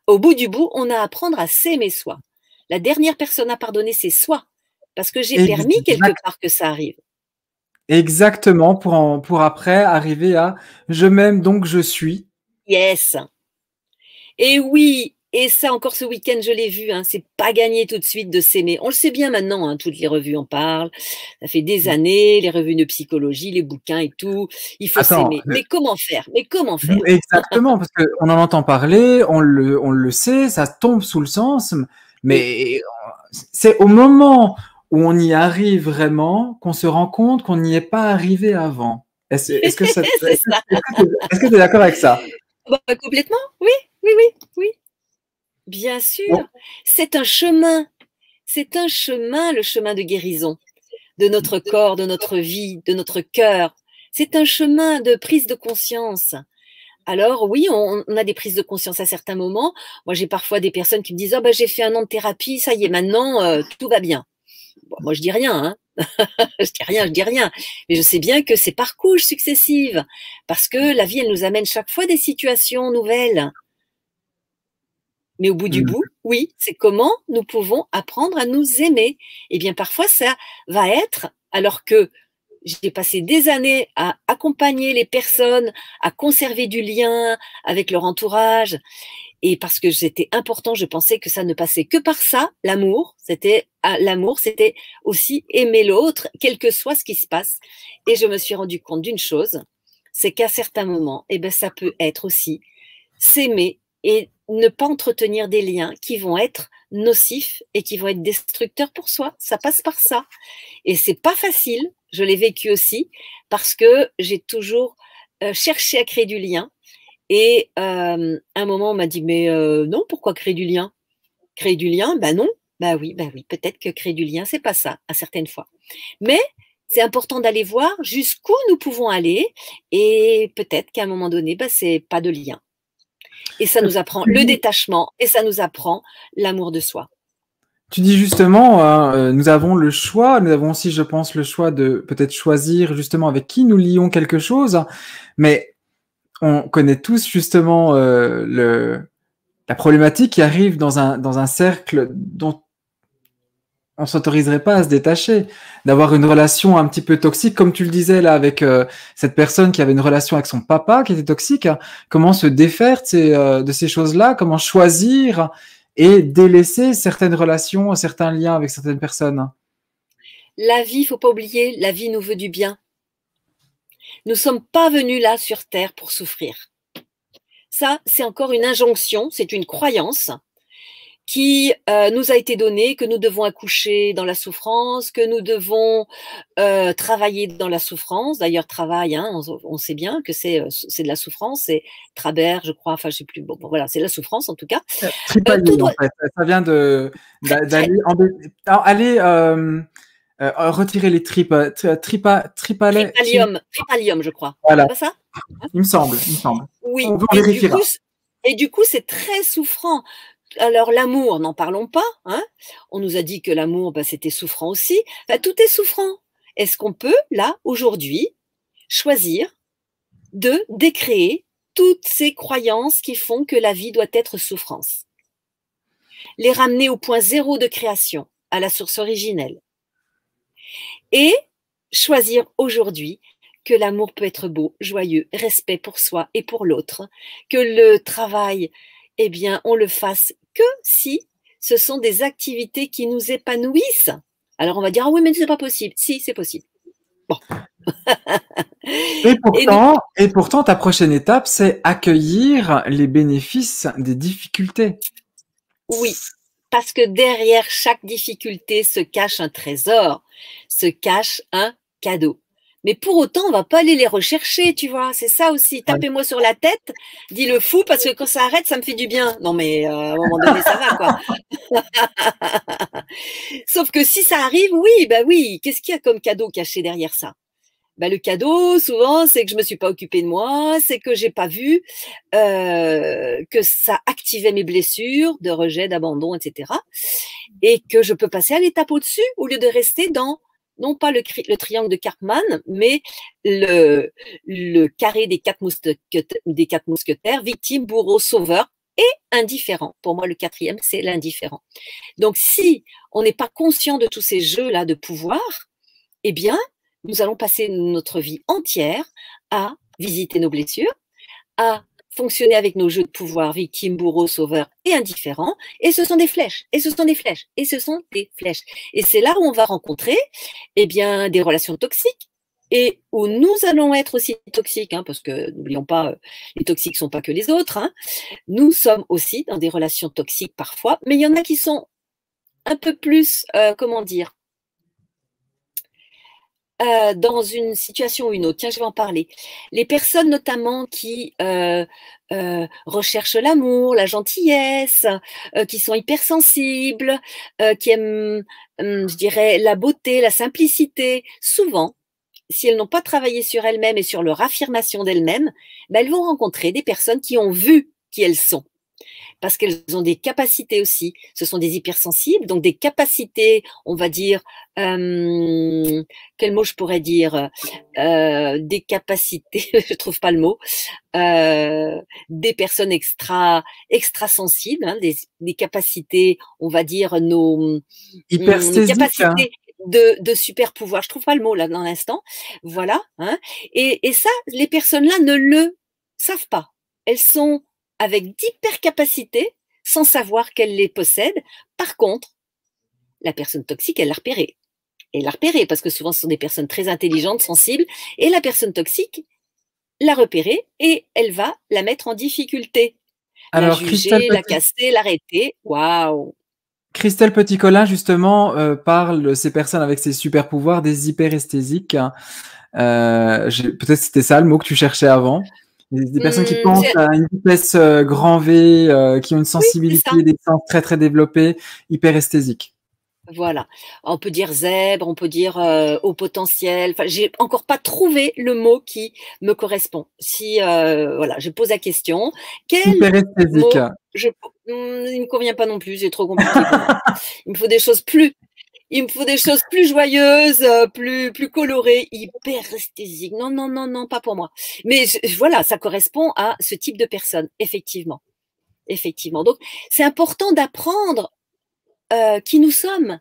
au bout du bout, on a à apprendre à s'aimer soi. La dernière personne à pardonner, c'est soi, parce que j'ai permis quelque part que ça arrive. Exactement, pour après arriver à « je m'aime donc je suis ». Yes. Et oui, et ça encore ce week-end, je l'ai vu, hein, c'est pas gagné tout de suite de s'aimer. On le sait bien maintenant, hein, toutes les revues en parlent. Ça fait des années, les revues de psychologie, les bouquins et tout. Il faut s'aimer. Mais comment faire? Mais comment faire? Exactement, parce qu'on en entend parler, on le sait, ça tombe sous le sens, mais c'est au moment où on y arrive vraiment qu'on se rend compte qu'on n'y est pas arrivé avant. Est-ce que tu es d'accord avec ça? Bah, complètement, oui. Bien sûr, bon. C'est un chemin, le chemin de guérison de notre corps, de notre vie, de notre cœur. C'est un chemin de prise de conscience. Alors oui, on a des prises de conscience à certains moments. Moi, j'ai parfois des personnes qui me disent « Oh, ben, j'ai fait 1 an de thérapie, ça y est, maintenant, tout va bien. » Bon, moi, je dis rien, hein. je dis rien. Mais je sais bien que c'est par couches successives. Parce que la vie, elle nous amène chaque fois des situations nouvelles. Mais au bout du bout, oui, c'est comment nous pouvons apprendre à nous aimer. Eh bien, parfois, ça va être, alors que j'ai passé des années à accompagner les personnes, à conserver du lien avec leur entourage. Et parce que c'était important, je pensais que ça ne passait que par ça, l'amour. C'était aussi aimer l'autre, quel que soit ce qui se passe. Et je me suis rendu compte d'une chose, c'est qu'à certains moments, eh ben, ça peut être aussi s'aimer et ne pas entretenir des liens qui vont être nocifs et qui vont être destructeurs pour soi. Ça passe par ça. Et c'est pas facile. Je l'ai vécu aussi parce que j'ai toujours cherché à créer du lien. Et à un moment, on m'a dit, mais non, pourquoi créer du lien? Créer du lien? Ben non. Ben oui, peut-être que créer du lien, c'est pas ça, à certaines fois. Mais c'est important d'aller voir jusqu'où nous pouvons aller. Et peut-être qu'à un moment donné, c'est pas de lien. Et ça nous apprend le détachement et ça nous apprend l'amour de soi. Tu dis justement, nous avons le choix, nous avons aussi, je pense, le choix de peut-être choisir justement avec qui nous lions quelque chose, mais on connaît tous justement la problématique qui arrive dans un cercle dont on s'autoriserait pas à se détacher, d'avoir une relation un petit peu toxique, comme tu le disais là avec cette personne qui avait une relation avec son papa qui était toxique. Comment se défaire de ces choses-là? Comment choisir et délaisser certaines relations, certains liens avec certaines personnes? La vie, faut pas oublier, la vie nous veut du bien. Nous sommes pas venus là sur Terre pour souffrir. Ça, c'est encore une injonction, c'est une croyance. qui nous a été donné, que nous devons accoucher dans la souffrance, que nous devons travailler dans la souffrance. D'ailleurs, travail, hein, on sait bien que c'est de la souffrance, c'est Travers, je crois, enfin je sais plus, bon voilà, c'est la souffrance en tout cas. Tripalium, en fait. Ça vient d'aller retirer les tripes, tripalium, je crois. Voilà. C'est pas ça? Il me semble. Oui. On vérifiera. Et du coup, c'est très souffrant. Alors l'amour, n'en parlons pas. Hein, on nous a dit que l'amour, c'était souffrant aussi. Tout est souffrant. Est-ce qu'on peut, là, aujourd'hui, choisir de décréer toutes ces croyances qui font que la vie doit être souffrance? Les ramener au point zéro de création, à la source originelle. Et choisir aujourd'hui que l'amour peut être beau, joyeux, respect pour soi et pour l'autre, que le travail, eh bien, on le fasse que si ce sont des activités qui nous épanouissent. Alors, on va dire, ah oui, mais c'est pas possible. Si, c'est possible. Bon. Et pourtant, ta prochaine étape, c'est accueillir les bénéfices des difficultés. Oui, parce que derrière chaque difficulté se cache un trésor, se cache un cadeau. Mais pour autant, on va pas aller les rechercher, tu vois. C'est ça aussi. Tapez-moi sur la tête, dis le fou, parce que quand ça arrête, ça me fait du bien. Non, mais à un moment donné, ça va, quoi. Sauf que si ça arrive, oui, qu'est-ce qu'il y a comme cadeau caché derrière ça? Le cadeau, souvent, c'est que je me suis pas occupée de moi, c'est que j'ai pas vu que ça activait mes blessures de rejet, d'abandon, etc. Et que je peux passer à l'étape au-dessus au lieu de rester dans non pas le triangle de Karpman, mais le carré des quatre mousquetaires, victime, bourreau, sauveur et indifférent. Pour moi, le quatrième, c'est l'indifférent. Donc, si on n'est pas conscient de tous ces jeux-là de pouvoir, eh bien, nous allons passer notre vie entière à visiter nos blessures, à fonctionner avec nos jeux de pouvoir, victime, bourreau, sauveur et indifférent. Et ce sont des flèches, et ce sont des flèches, et ce sont des flèches. Et c'est là où on va rencontrer, eh bien, des relations toxiques et où nous allons être aussi toxiques, hein, parce que n'oublions pas, les toxiques sont pas que les autres. Hein. Nous sommes aussi dans des relations toxiques parfois, mais il y en a qui sont un peu plus, comment dire, dans une situation ou une autre. Tiens, je vais en parler. Les personnes notamment qui recherchent l'amour, la gentillesse, qui sont hypersensibles, qui aiment, je dirais, la beauté, la simplicité, souvent, si elles n'ont pas travaillé sur elles-mêmes et sur leur affirmation d'elles-mêmes, elles vont rencontrer des personnes qui ont vu qui elles sont. Parce qu'elles ont des capacités aussi. Ce sont des hypersensibles, donc des capacités, on va dire, quel mot je pourrais dire, des capacités, je trouve pas le mot, des personnes extra-sensibles, hein, des capacités, on va dire, nos capacités de super pouvoir. Je trouve pas le mot là dans l'instant. Voilà. Hein. Et ça, les personnes-là ne le savent pas. Elles sont avec d'hypercapacités sans savoir qu'elle les possède. Par contre, la personne toxique, elle l'a repérée. Elle l'a repérée parce que souvent, ce sont des personnes très intelligentes, sensibles. Et la personne toxique l'a repérée et elle va la mettre en difficulté. Alors, la juger, la casser, l'arrêter. Waouh! Christelle Petit-Colin, justement, parle de ces personnes avec ces super pouvoirs, des hyperesthésiques. Peut-être c'était ça le mot que tu cherchais avant. Des personnes qui pensent à une vitesse grand V, qui ont une sensibilité, des sens très très développés, hyperesthésiques. Voilà. On peut dire zèbre, on peut dire haut potentiel. Enfin, j'ai encore pas trouvé le mot qui me correspond. Si voilà, je pose la question. Quel mot il me convient pas non plus, c'est trop compliqué. Il me faut des choses plus. Il me faut des choses plus joyeuses, plus colorées, hyperesthésiques. Non, pas pour moi. Mais voilà, ça correspond à ce type de personne, effectivement. Effectivement. Donc, c'est important d'apprendre qui nous sommes,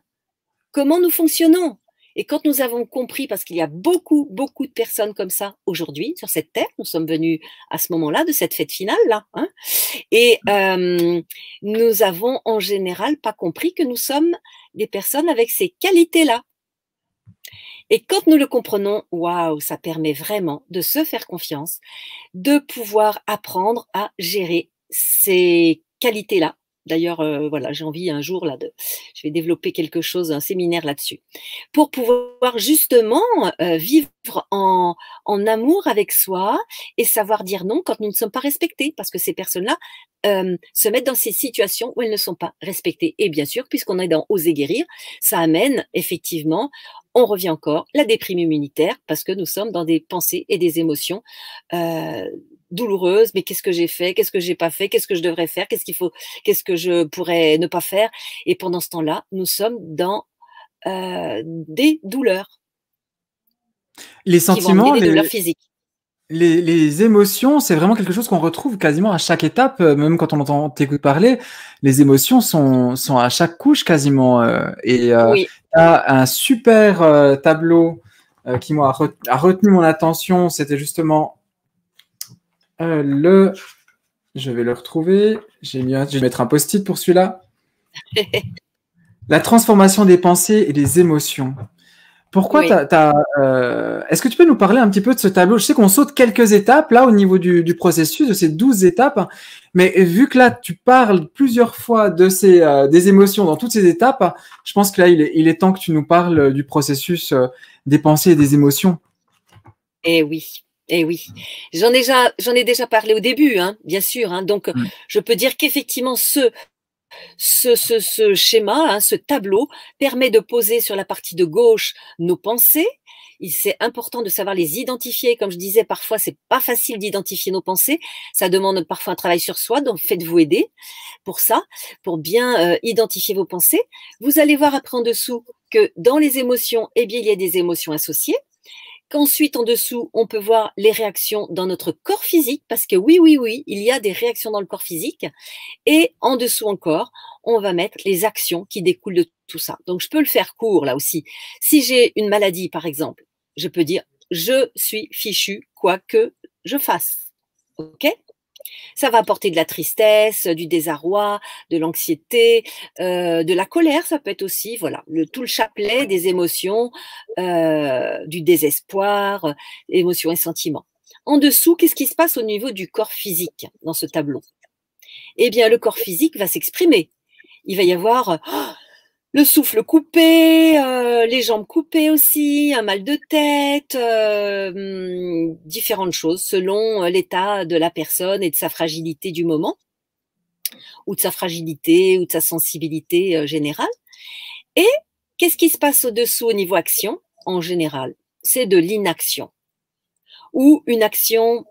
comment nous fonctionnons. Et quand nous avons compris, parce qu'il y a beaucoup de personnes comme ça aujourd'hui sur cette terre, nous sommes venus à ce moment-là de cette fête finale là, hein, et nous avons en général pas compris que nous sommes des personnes avec ces qualités-là. Et quand nous le comprenons, waouh, ça permet vraiment de se faire confiance, de pouvoir apprendre à gérer ces qualités-là D'ailleurs, voilà, j'ai envie un jour là je vais développer quelque chose, un séminaire là-dessus, pour pouvoir justement vivre en amour avec soi et savoir dire non quand nous ne sommes pas respectés, parce que ces personnes-là se mettent dans ces situations où elles ne sont pas respectées. Et bien sûr, puisqu'on est dans oser guérir, ça amène effectivement, on revient encore, la déprime immunitaire, parce que nous sommes dans des pensées et des émotions douloureuse, mais qu'est-ce que j'ai fait, qu'est-ce que j'ai pas fait, qu'est-ce que je devrais faire, qu'est-ce que je pourrais ne pas faire. Et pendant ce temps-là, nous sommes dans des douleurs. Les sentiments, des douleurs physiques. Les émotions, c'est vraiment quelque chose qu'on retrouve quasiment à chaque étape, même quand on entend t'écoute parler, les émotions sont à chaque couche quasiment. Oui. Tu as un super tableau qui a retenu mon attention, c'était justement je vais le retrouver. Je vais mettre un post-it pour celui-là. La transformation des pensées et des émotions. Pourquoi oui. Est-ce que tu peux nous parler un petit peu de ce tableau? Je sais qu'on saute quelques étapes là au niveau du processus, de ces 12 étapes, mais vu que là tu parles plusieurs fois de des émotions dans toutes ces étapes, je pense que là il est temps que tu nous parles du processus des pensées et des émotions. Eh oui. Eh oui, j'en ai déjà parlé au début, hein, bien sûr. Hein, donc, je peux dire qu'effectivement, ce schéma, hein, ce tableau, permet de poser sur la partie de gauche nos pensées. C'est important de savoir les identifier. Comme je disais, parfois, c'est pas facile d'identifier nos pensées. Ça demande parfois un travail sur soi. Donc, faites-vous aider pour ça, pour bien identifier vos pensées. Vous allez voir après en dessous que dans les émotions, eh bien, il y a des émotions associées. Qu'ensuite, en dessous, on peut voir les réactions dans notre corps physique, parce que oui, il y a des réactions dans le corps physique. Et en dessous encore, on va mettre les actions qui découlent de tout ça. Donc, je peux le faire court là aussi. Si j'ai une maladie, par exemple, je peux dire « je suis fichu, quoi que je fasse ». OK ? Ça va apporter de la tristesse, du désarroi, de l'anxiété, de la colère, ça peut être aussi, voilà, tout le chapelet des émotions, du désespoir, émotions et sentiments. En dessous, qu'est-ce qui se passe au niveau du corps physique dans ce tableau? Eh bien, le corps physique va s'exprimer. Il va y avoir le souffle coupé, les jambes coupées aussi, un mal de tête, différentes choses selon l'état de la personne et de sa fragilité du moment, ou de sa fragilité, ou de sa sensibilité générale. Et qu'est-ce qui se passe au-dessous au niveau action? En général, c'est de l'inaction, ou une action,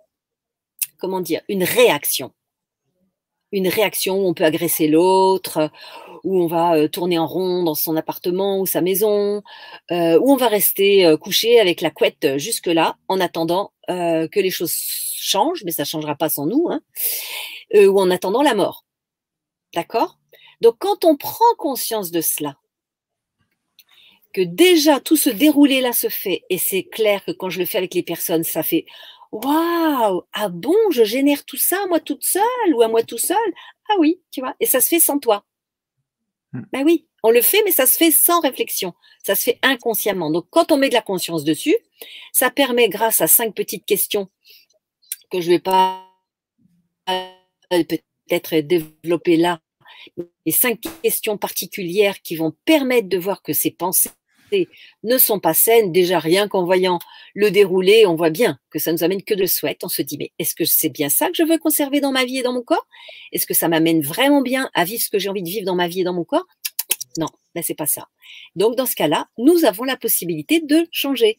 comment dire, une réaction. Une réaction où on peut agresser l'autre, où on va tourner en rond dans son appartement ou sa maison, où on va rester couché avec la couette jusque-là en attendant que les choses changent, mais ça ne changera pas sans nous, hein, ou en attendant la mort. D'accord? Donc, quand on prend conscience de cela, que déjà tout ce déroulé-là se fait, et c'est clair que quand je le fais avec les personnes, ça fait « Waouh, ah bon, je génère tout ça moi toute seule ou à moi tout seul? Ah oui, tu vois, et ça se fait sans toi. » Ben oui, on le fait, mais ça se fait sans réflexion. Ça se fait inconsciemment. Donc, quand on met de la conscience dessus, ça permet, grâce à 5 petites questions que je ne vais pas peut-être développer là, les 5 questions particulières qui vont permettre de voir que ces pensées ne sont pas saines. Déjà, rien qu'en voyant le déroulé, on voit bien que ça nous amène que de le souhait. On se dit, mais est-ce que c'est bien ça que je veux conserver dans ma vie et dans mon corps? Est-ce que ça m'amène vraiment bien à vivre ce que j'ai envie de vivre dans ma vie et dans mon corps? Non, ben c'est pas ça. Donc, dans ce cas-là, nous avons la possibilité de changer.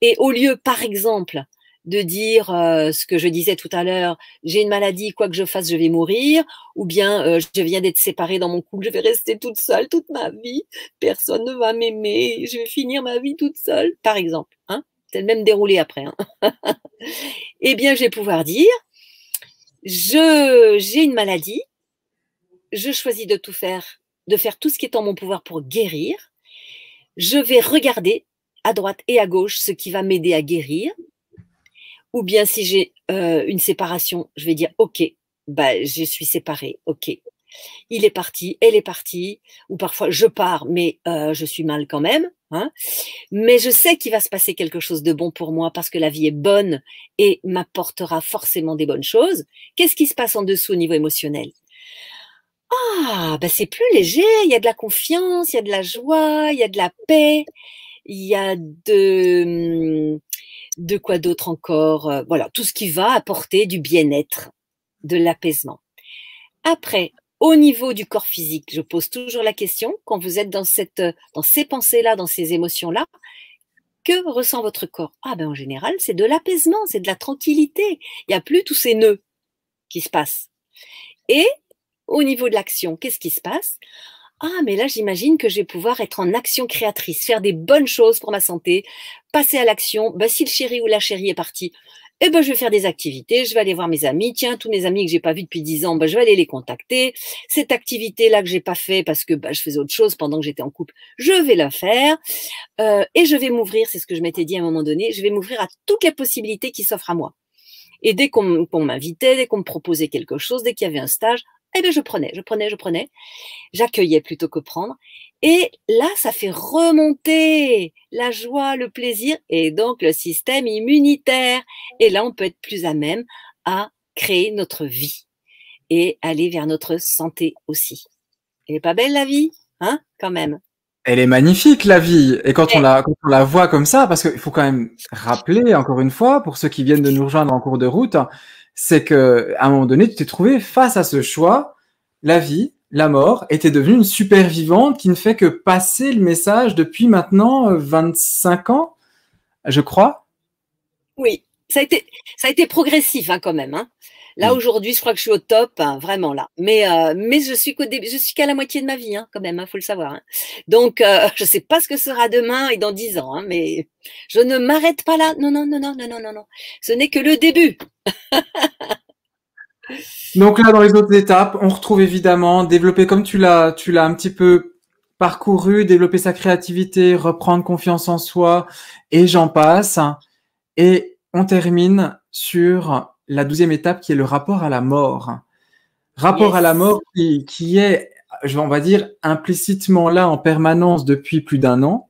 Et au lieu, par exemple, de dire ce que je disais tout à l'heure, j'ai une maladie, quoi que je fasse, je vais mourir, ou bien je viens d'être séparée dans mon couple, je vais rester toute seule toute ma vie, personne ne va m'aimer, je vais finir ma vie toute seule, par exemple. Hein, c'est le même déroulé après. Hein. Eh bien, je vais pouvoir dire, j'ai une maladie, je choisis de faire tout ce qui est en mon pouvoir pour guérir, je vais regarder à droite et à gauche ce qui va m'aider à guérir. Ou bien si j'ai une séparation, je vais dire ok, bah, je suis séparée, ok. Il est parti, elle est partie, ou parfois je pars, mais je suis mal quand même. Hein, mais je sais qu'il va se passer quelque chose de bon pour moi parce que la vie est bonne et m'apportera forcément des bonnes choses. Qu'est-ce qui se passe en dessous au niveau émotionnel? Ah, ben c'est plus léger, il y a de la confiance, il y a de la joie, il y a de la paix, il y a de quoi d'autre encore, voilà, tout ce qui va apporter du bien-être, de l'apaisement. Après, au niveau du corps physique, je pose toujours la question, quand vous êtes dans ces pensées-là, dans ces émotions-là, que ressent votre corps? Ah ben en général, c'est de l'apaisement, c'est de la tranquillité. Il n'y a plus tous ces nœuds qui se passent. Et au niveau de l'action, qu'est-ce qui se passe? Ah, mais là, j'imagine que je vais pouvoir être en action créatrice, faire des bonnes choses pour ma santé, passer à l'action. Ben, si le chéri ou la chérie est parti, eh ben, je vais faire des activités, je vais aller voir mes amis. Tiens, tous mes amis que j'ai pas vus depuis 10 ans, ben, je vais aller les contacter. Cette activité-là que j'ai pas fait parce que ben, je faisais autre chose pendant que j'étais en couple, je vais la faire. Et je vais m'ouvrir, c'est ce que je m'étais dit à un moment donné, je vais m'ouvrir à toutes les possibilités qui s'offrent à moi. Et dès qu'on m'invitait, dès qu'on me proposait quelque chose, dès qu'il y avait un stage, eh bien, je prenais. J'accueillais plutôt que prendre. Et là, ça fait remonter la joie, le plaisir et donc le système immunitaire. Et là, on peut être plus à même à créer notre vie et aller vers notre santé aussi. Elle est pas belle, la vie, hein, quand même. Elle est magnifique, la vie. Et quand on la voit comme ça, parce qu'il faut quand même rappeler, encore une fois, pour ceux qui viennent de nous rejoindre en cours de route, c'est que à un moment donné, tu t'es trouvé face à ce choix, la vie, la mort, et t'es devenue une super vivante qui ne fait que passer le message depuis maintenant 25 ans, je crois. Oui, ça a été progressif, hein, quand même, hein. Là, aujourd'hui, je crois que je suis au top, hein, vraiment là. Mais je suis qu'à la moitié de ma vie, hein, quand même, hein, faut le savoir, hein. Donc, je sais pas ce que sera demain et dans 10 ans, hein, mais je ne m'arrête pas là. Non. Ce n'est que le début. Donc là, dans les autres étapes, on retrouve évidemment développer, comme tu l'as un petit peu parcouru, développer sa créativité, reprendre confiance en soi, et j'en passe. Et on termine sur la 12e étape qui est le rapport à la mort. Rapport à la mort qui est, on va dire, implicitement là en permanence depuis plus d'1 an.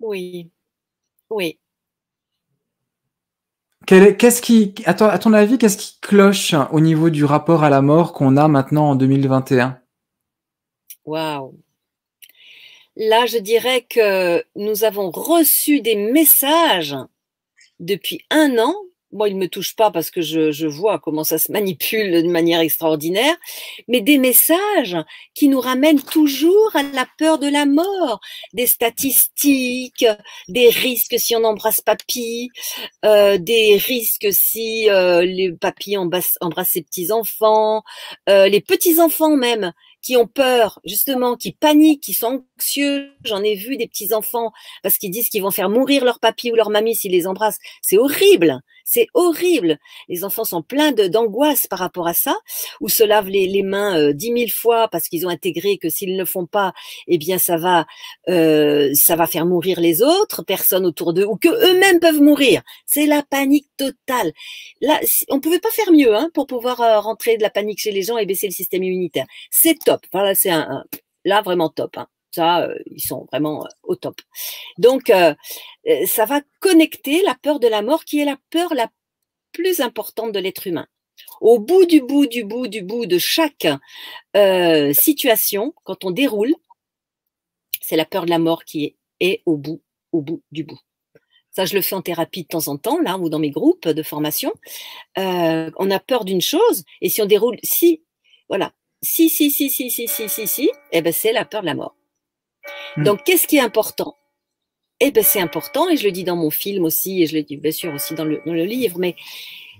Oui. À ton avis, qu'est-ce qui cloche au niveau du rapport à la mort qu'on a maintenant en 2021? Waouh. Là, je dirais que nous avons reçu des messages depuis 1 an. Moi, il ne me touche pas parce que je vois comment ça se manipule de manière extraordinaire, mais des messages qui nous ramènent toujours à la peur de la mort, des statistiques, des risques si on embrasse papy, des risques si les papys embrassent ses petits-enfants, les petits-enfants même, qui ont peur, justement, qui paniquent, qui sont anxieux. J'en ai vu des petits-enfants parce qu'ils disent qu'ils vont faire mourir leur papy ou leur mamie s'ils les embrassent. C'est horrible. C'est horrible. Les enfants sont pleins d'angoisse par rapport à ça, ou se lavent les mains 10 000 fois parce qu'ils ont intégré que s'ils ne le font pas, eh bien ça va faire mourir les autres personnes autour d'eux, ou que eux-mêmes peuvent mourir. C'est la panique totale. Là, on pouvait pas faire mieux, hein, pour pouvoir rentrer de la panique chez les gens et baisser le système immunitaire. C'est top. Voilà, c'est là vraiment top, hein. Ça, ils sont vraiment au top. Donc, ça va connecter la peur de la mort, qui est la peur la plus importante de l'être humain. Au bout de chaque situation, quand on déroule, c'est la peur de la mort qui est au bout du bout. Ça, je le fais en thérapie de temps en temps, là, ou dans mes groupes de formation. On a peur d'une chose, et si on déroule, si, eh ben, c'est la peur de la mort. Donc, qu'est-ce qui est important? Eh ben, c'est important, et je le dis dans mon film aussi, et je le dis bien sûr aussi dans le livre, mais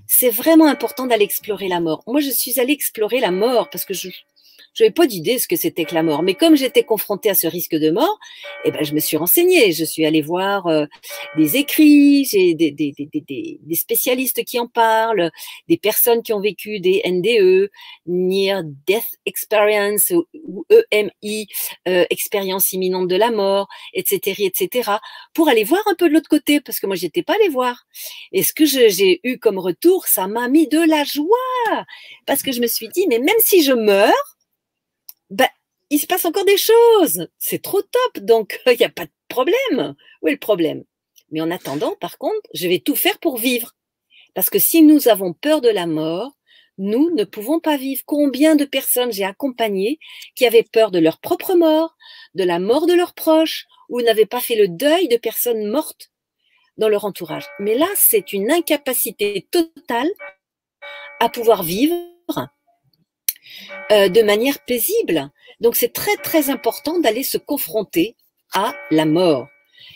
c'est vraiment important d'aller explorer la mort. Moi, je suis allée explorer la mort parce que je n'avais pas d'idée ce que c'était que la mort. Mais comme j'étais confrontée à ce risque de mort, eh ben, je me suis renseignée. Je suis allée voir des écrits, j'ai des spécialistes qui en parlent, des personnes qui ont vécu des NDE, Near Death Experience, ou EMI, expérience imminente de la mort, etc., pour aller voir un peu de l'autre côté, parce que moi, j'étais pas allée voir. Et ce que j'ai eu comme retour, ça m'a mis de la joie, parce que je me suis dit, mais même si je meurs, ben, il se passe encore des choses. C'est trop top. Donc, il n'y a pas de problème. Où est le problème? Mais en attendant, par contre, je vais tout faire pour vivre. Parce que si nous avons peur de la mort, nous ne pouvons pas vivre. Combien de personnes j'ai accompagnées qui avaient peur de leur propre mort, de la mort de leurs proches, ou n'avaient pas fait le deuil de personnes mortes dans leur entourage. Mais là, c'est une incapacité totale à pouvoir vivre de manière paisible. Donc, c'est très, très important d'aller se confronter à la mort.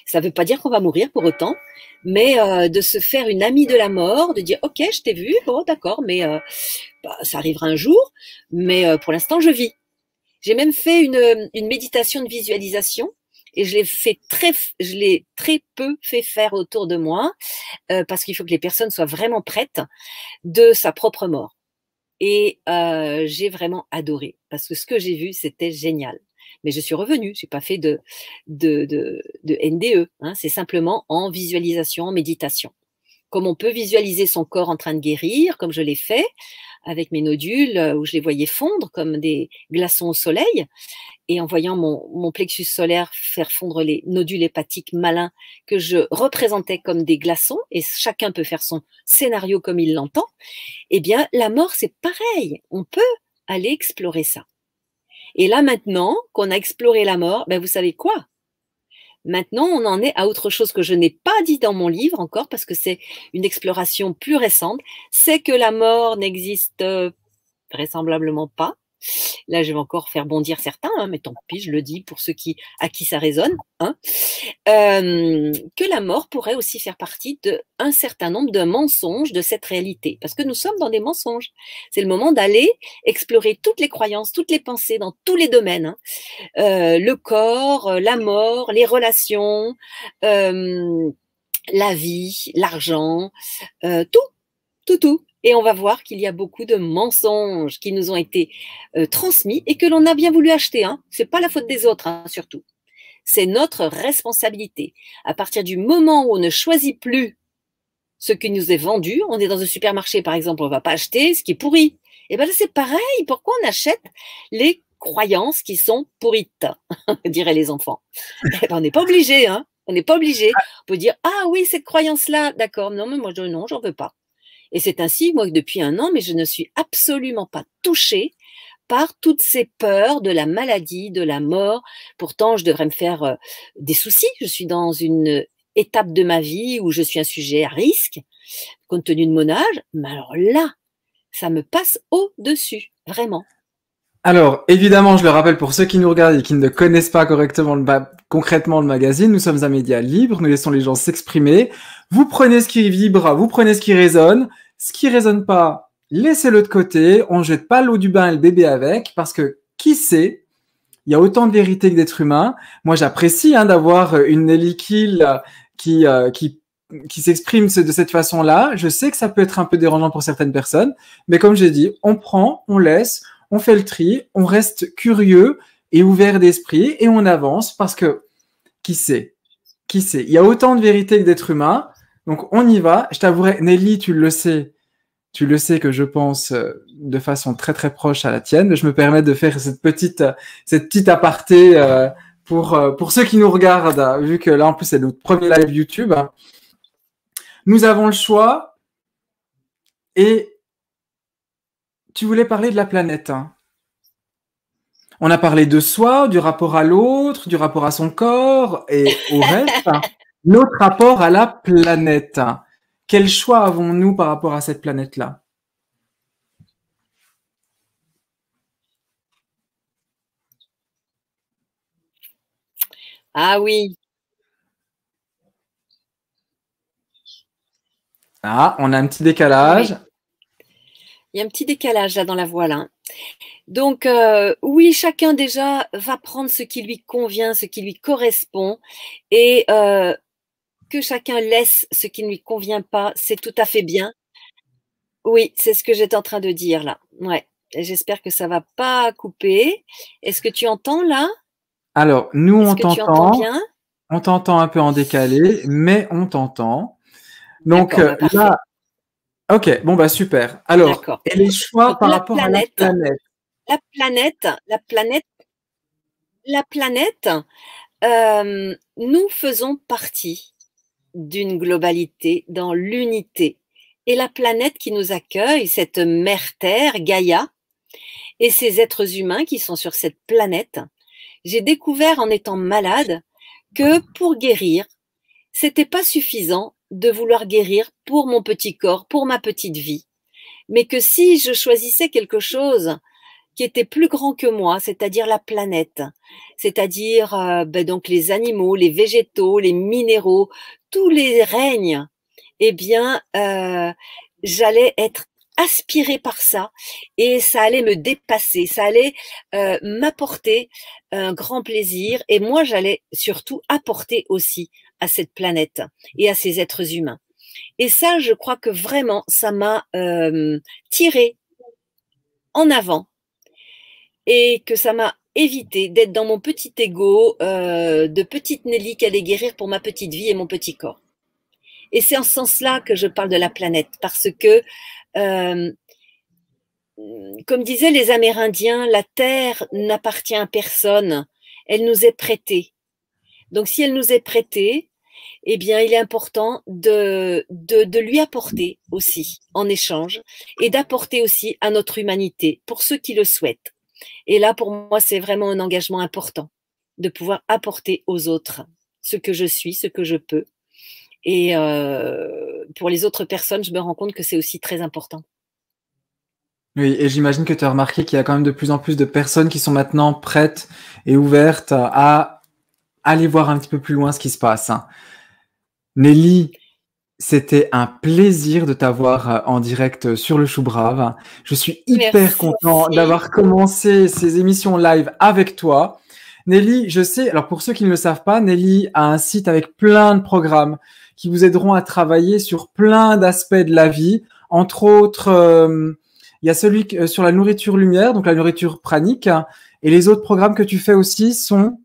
Ça ne veut pas dire qu'on va mourir pour autant, mais de se faire une amie de la mort, de dire « Ok, je t'ai vu, bon d'accord, mais ça arrivera un jour, mais pour l'instant, je vis. » J'ai même fait une méditation de visualisation et je l'ai très peu fait faire autour de moi parce qu'il faut que les personnes soient vraiment prêtes de sa propre mort. Et j'ai vraiment adoré parce que ce que j'ai vu, c'était génial. Mais je suis revenue, je n'ai pas fait de NDE, hein, c'est simplement en visualisation, en méditation. Comme on peut visualiser son corps en train de guérir, comme je l'ai fait avec mes nodules où je les voyais fondre comme des glaçons au soleil, et en voyant mon plexus solaire faire fondre les nodules hépatiques malins que je représentais comme des glaçons, et chacun peut faire son scénario comme il l'entend, eh bien la mort c'est pareil, on peut aller explorer ça. Et là maintenant qu'on a exploré la mort, ben vous savez quoi? Maintenant, on en est à autre chose que je n'ai pas dit dans mon livre encore parce que c'est une exploration plus récente. C'est que la mort n'existe vraisemblablement pas. Là, je vais encore faire bondir certains, hein, mais tant pis, je le dis pour ceux à qui ça résonne. Hein. Que la mort pourrait aussi faire partie d'un certain nombre de mensonges de cette réalité. Parce que nous sommes dans des mensonges. C'est le moment d'aller explorer toutes les croyances, toutes les pensées dans tous les domaines. Hein. Le corps, la mort, les relations, la vie, l'argent, tout. Et on va voir qu'il y a beaucoup de mensonges qui nous ont été transmis et que l'on a bien voulu acheter. Hein. C'est pas la faute des autres, hein, surtout. C'est notre responsabilité. À partir du moment où on ne choisit plus ce qui nous est vendu, on est dans un supermarché par exemple, on va pas acheter ce qui est pourri. Et ben là c'est pareil. Pourquoi on achète les croyances qui sont pourrites, diraient les enfants? Eh ben, on n'est pas obligé, hein. On n'est pas obligé. On peut dire ah oui cette croyance-là, d'accord. Non mais moi non, j'en veux pas. Et c'est ainsi, moi, depuis 1 an, mais je ne suis absolument pas touchée par toutes ces peurs de la maladie, de la mort. Pourtant, je devrais me faire des soucis. Je suis dans une étape de ma vie où je suis un sujet à risque, compte tenu de mon âge. Mais alors là, ça me passe au-dessus, vraiment. Alors, évidemment, je le rappelle pour ceux qui nous regardent et qui ne connaissent pas correctement concrètement le magazine, nous sommes un média libre, nous laissons les gens s'exprimer. Vous prenez ce qui vibre, vous prenez ce qui résonne. Ce qui résonne pas, laissez-le de côté. On jette pas l'eau du bain et le bébé avec, parce que qui sait, il y a autant de vérité que d'êtres humains. Moi, j'apprécie d'avoir une Nelly Kiel qui s'exprime de cette façon-là. Je sais que ça peut être un peu dérangeant pour certaines personnes, mais comme j'ai dit, on prend, on laisse, on fait le tri, on reste curieux et ouvert d'esprit et on avance parce que qui sait, il y a autant de vérité que d'êtres humains, donc on y va. Je t'avouerai, Nelly, tu le sais que je pense de façon très très proche à la tienne. Je me permets de faire cette petite aparté pour ceux qui nous regardent, vu que là en plus c'est notre premier live YouTube. Nous avons le choix et tu voulais parler de la planète. Hein. On a parlé de soi, du rapport à l'autre, du rapport à son corps et au reste, notre rapport à la planète. Quel choix avons-nous par rapport à cette planète-là? Ah oui. Ah, on a un petit décalage. Oui. Il y a un petit décalage là dans la voix là. Donc oui, chacun déjà va prendre ce qui lui convient, ce qui lui correspond et que chacun laisse ce qui ne lui convient pas, c'est tout à fait bien. Oui, c'est ce que j'étais en train de dire là. Ouais. J'espère que ça va pas couper. Est-ce que tu entends là? Alors, nous, on Est-ce que tu entends t'entend. bien? On t'entend un peu en décalé, mais on t'entend. Donc D'accord, bah, là, ok, bon bah super. Alors, d'accord. et les choix Donc, par rapport à la planète? La planète, nous faisons partie d'une globalité dans l'unité. et la planète qui nous accueille, cette mère Terre, Gaïa, et ces êtres humains qui sont sur cette planète. J'ai découvert en étant malade que pour guérir, c'était pas suffisant de vouloir guérir pour mon petit corps, pour ma petite vie, mais que si je choisissais quelque chose qui était plus grand que moi, c'est-à-dire la planète, c'est-à-dire donc les animaux, les végétaux, les minéraux, tous les règnes, eh bien, j'allais être aspirée par ça et ça allait me dépasser, ça allait m'apporter un grand plaisir et moi, j'allais surtout apporter aussi à cette planète et à ces êtres humains. Et ça, je crois que vraiment, ça m'a tiré en avant et que ça m'a évité d'être dans mon petit ego de petite Nelly qui allait guérir pour ma petite vie et mon petit corps. Et c'est en ce sens-là que je parle de la planète, parce que, comme disaient les Amérindiens, la Terre n'appartient à personne, elle nous est prêtée. Donc si elle nous est prêtée, eh bien il est important de lui apporter aussi en échange et d'apporter aussi à notre humanité pour ceux qui le souhaitent. Et là, pour moi, c'est vraiment un engagement important de pouvoir apporter aux autres ce que je suis, ce que je peux. Et pour les autres personnes, je me rends compte que c'est aussi très important. Oui, et j'imagine que tu as remarqué qu'il y a quand même de plus en plus de personnes qui sont maintenant prêtes et ouvertes à aller voir un petit peu plus loin ce qui se passe. Nelly, c'était un plaisir de t'avoir en direct sur le Chou Brave. Je suis hyper content d'avoir commencé ces émissions live avec toi. Nelly, je sais, alors pour ceux qui ne le savent pas, Nelly a un site avec plein de programmes qui vous aideront à travailler sur plein d'aspects de la vie. Entre autres, il y a celui sur la nourriture lumière, donc la nourriture pranique. Et les autres programmes que tu fais aussi sont…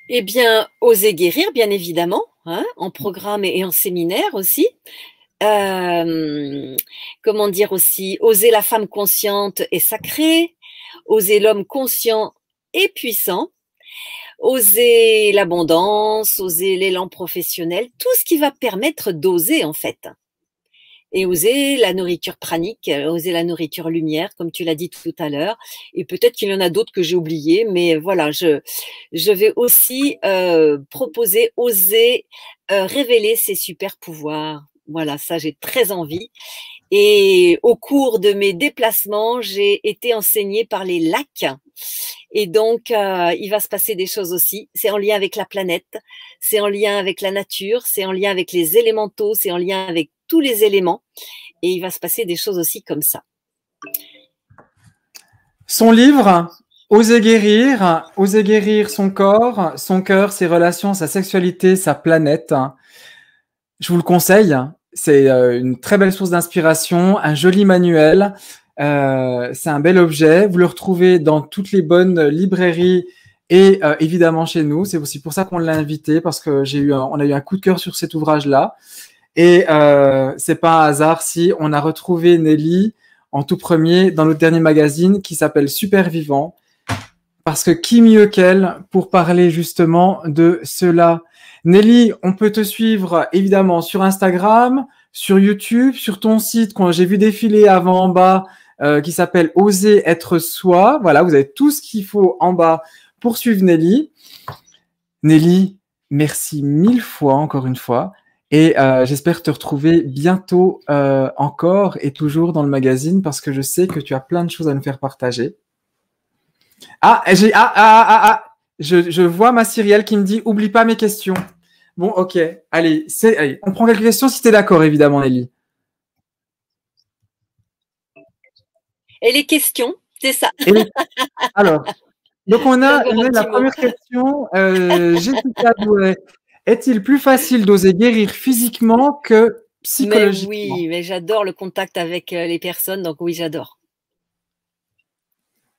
Eh bien, Oser guérir, bien évidemment, hein, en programme et en séminaire aussi. Comment dire aussi, Oser la femme consciente et sacrée, Oser l'homme conscient et puissant, Oser l'abondance, oser l'élan professionnel, tout ce qui va permettre d'oser en fait. Et oser la nourriture pranique, oser la nourriture lumière, comme tu l'as dit tout à l'heure. Et peut-être qu'il y en a d'autres que j'ai oubliés, mais voilà, je vais aussi proposer, oser révéler ses super pouvoirs. Voilà, ça j'ai très envie. Et au cours de mes déplacements, j'ai été enseignée par les lacs. Et donc, il va se passer des choses aussi. C'est en lien avec la planète, c'est en lien avec la nature, c'est en lien avec les élémentaux, c'est en lien avec tous les éléments. Et il va se passer des choses aussi comme ça. Son livre, Oser guérir son corps, son cœur, ses relations, sa sexualité, sa planète. Je vous le conseille. C'est une très belle source d'inspiration, un joli manuel. C'est un bel objet. Vous le retrouvez dans toutes les bonnes librairies et évidemment chez nous. C'est aussi pour ça qu'on l'a invité, parce que on a eu un coup de cœur sur cet ouvrage-là. Et c'est pas un hasard si on a retrouvé Nelly en tout premier dans notre dernier magazine qui s'appelle Super Vivant. Parce que qui mieux qu'elle pour parler justement de cela. Nelly, on peut te suivre évidemment sur Instagram, sur YouTube, sur ton site quand j'ai vu défiler avant en bas qui s'appelle Oser être soi. Voilà, vous avez tout ce qu'il faut en bas pour suivre Nelly. Nelly, merci 1000 fois encore une fois et j'espère te retrouver bientôt encore et toujours dans le magazine parce que je sais que tu as plein de choses à nous faire partager. Je vois ma Cyrielle qui me dit « Oublie pas mes questions ». Bon, ok. Allez, on prend quelques questions si tu es d'accord, évidemment, Nelly. Et les questions, c'est ça. Alors, donc on a la première question. Jessica Douai. Est-il plus facile d'oser guérir physiquement que psychologiquement? Oui, mais j'adore le contact avec les personnes, donc oui, j'adore.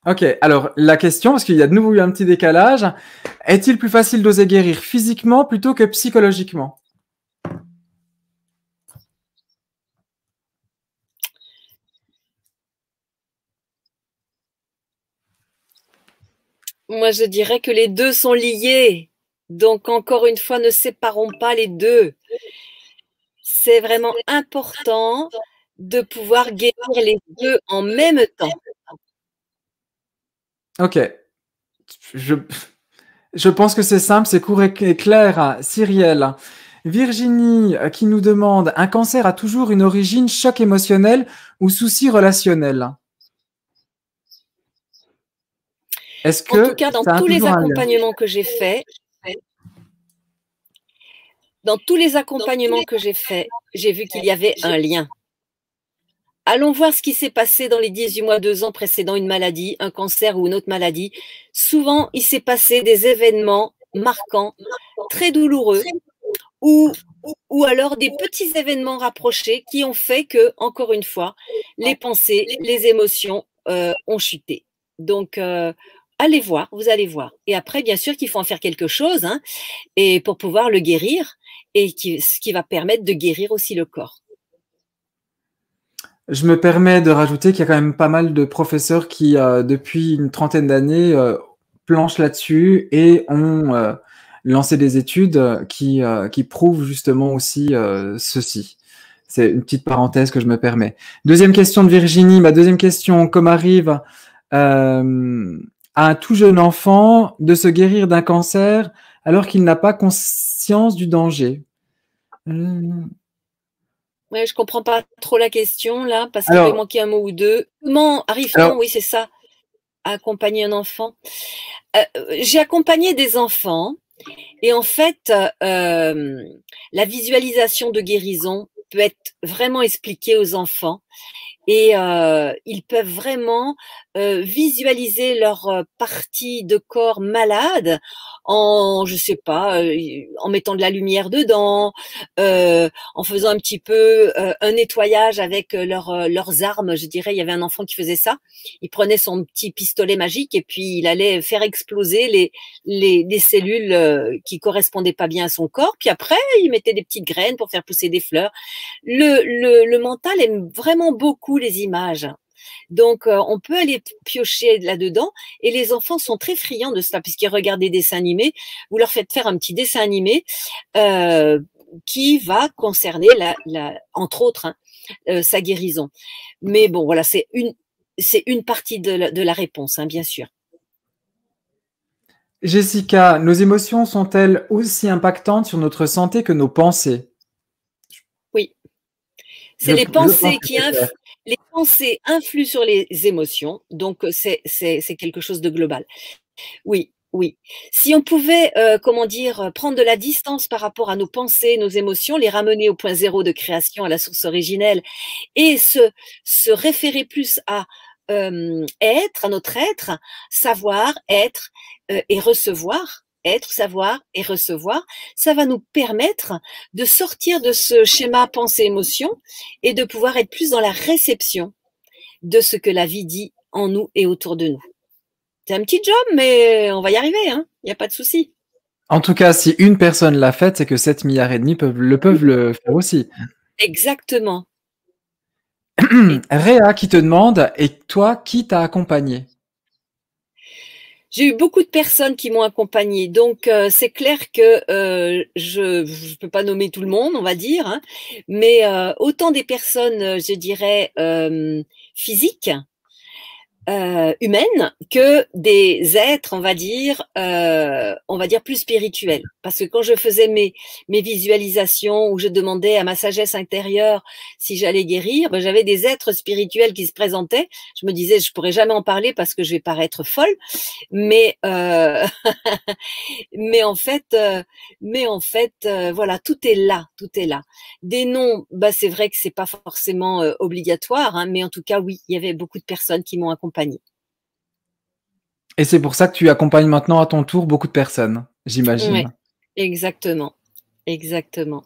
Ok, alors la question, parce qu'il y a de nouveau eu un petit décalage, est-il plus facile d'oser guérir physiquement plutôt que psychologiquement? Moi, je dirais que les deux sont liés. Donc, encore une fois, ne séparons pas les deux. c'est vraiment important de pouvoir guérir les deux en même temps. Ok. Je pense que c'est simple, c'est court et clair. Cyrielle. Virginie qui nous demande, un cancer a toujours une origine choc émotionnel ou souci relationnel? Est-ce que en tout cas, dans tous les accompagnements que j'ai faits, j'ai vu qu'il y avait un lien. Allons voir ce qui s'est passé dans les 18 mois, 2 ans précédant une maladie, un cancer ou une autre maladie. Souvent, il s'est passé des événements marquants, très douloureux, ou alors des petits événements rapprochés qui ont fait que, encore une fois, les pensées, les émotions ont chuté. Donc, allez voir, vous allez voir. Et après, bien sûr qu'il faut en faire quelque chose, hein, et pour pouvoir le guérir, et ce qui va permettre de guérir aussi le corps. Je me permets de rajouter qu'il y a quand même pas mal de professeurs qui, depuis une trentaine d'années, planchent là-dessus et ont lancé des études qui prouvent justement aussi ceci. C'est une petite parenthèse que je me permets. Deuxième question de Virginie. Ma deuxième question, comme arrive à un tout jeune enfant de se guérir d'un cancer alors qu'il n'a pas conscience du danger? Ouais, je comprends pas trop la question là, parce qu'il peut manquer un mot ou deux. Comment arrive-t-on, oui, c'est ça, à accompagner un enfant? J'ai accompagné des enfants et en fait, la visualisation de guérison peut être vraiment expliquée aux enfants et ils peuvent vraiment visualiser leur partie de corps malade en, je sais pas, en mettant de la lumière dedans, en faisant un petit peu un nettoyage avec leurs armes, je dirais. Il y avait un enfant qui faisait ça. Il prenait son petit pistolet magique et puis il allait faire exploser les cellules qui correspondaient pas bien à son corps. Puis après, il mettait des petites graines pour faire pousser des fleurs. Le mental aime vraiment beaucoup les images. Donc, on peut aller piocher là-dedans et les enfants sont très friands de cela puisqu'ils regardent des dessins animés. Vous leur faites faire un petit dessin animé qui va concerner, entre autres, sa guérison. Mais bon, voilà, c'est une partie de la réponse, hein, bien sûr. Jessica, nos émotions sont-elles aussi impactantes sur notre santé que nos pensées? Oui. C'est les pensées qui influent. Les pensées influent sur les émotions, donc c'est quelque chose de global. Oui, oui. Si on pouvait, prendre de la distance par rapport à nos pensées, nos émotions, les ramener au point zéro de création, à la source originelle, et se référer plus à être, à notre être, savoir, être et recevoir. Être, savoir et recevoir, ça va nous permettre de sortir de ce schéma pensée-émotion et de pouvoir être plus dans la réception de ce que la vie dit en nous et autour de nous. C'est un petit job, mais on va y arriver, hein. Il n'y a pas de souci. En tout cas, si une personne l'a fait, c'est que 7,5 milliards peuvent le faire aussi. Exactement. Réa qui te demande, et toi, qui t'a accompagné? J'ai eu beaucoup de personnes qui m'ont accompagnée, donc c'est clair que je peux pas nommer tout le monde, on va dire, hein, mais autant des personnes, je dirais, physiques, humaines, que des êtres, on va dire plus spirituels. Parce que quand je faisais mes visualisations où je demandais à ma sagesse intérieure si j'allais guérir, ben, j'avais des êtres spirituels qui se présentaient. Je me disais, je pourrais jamais en parler parce que je vais paraître folle, mais mais en fait, voilà, tout est là, tout est là. Des noms, bah c'est vrai que c'est pas forcément obligatoire, hein, mais en tout cas, oui, il y avait beaucoup de personnes qui m'ont accompagnée. Et c'est pour ça que tu accompagnes maintenant à ton tour beaucoup de personnes, j'imagine. Oui, exactement, exactement.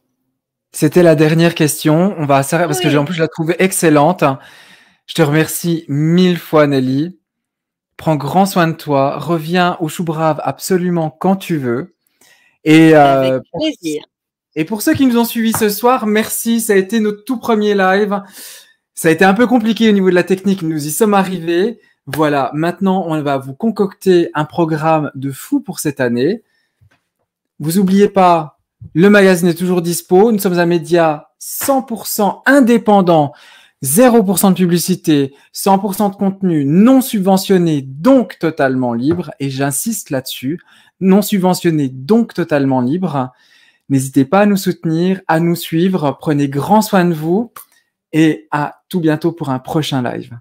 C'était la dernière question. On va s'arrêter parce que en plus je la trouvais excellente. Je te remercie 1000 fois, Nelly. Prends grand soin de toi. Reviens au Chou Brave absolument quand tu veux. Et avec plaisir. Et pour ceux qui nous ont suivis ce soir, merci. Ça a été notre tout premier live. Ça a été un peu compliqué au niveau de la technique. Nous y sommes arrivés. Voilà. Maintenant, on va vous concocter un programme de fou pour cette année. Vous n'oubliez pas, le magazine est toujours dispo. Nous sommes un média 100% indépendant, 0% de publicité, 100% de contenu non subventionné, donc totalement libre. Et j'insiste là-dessus, non subventionné, donc totalement libre. N'hésitez pas à nous soutenir, à nous suivre. Prenez grand soin de vous et à tout bientôt pour un prochain live.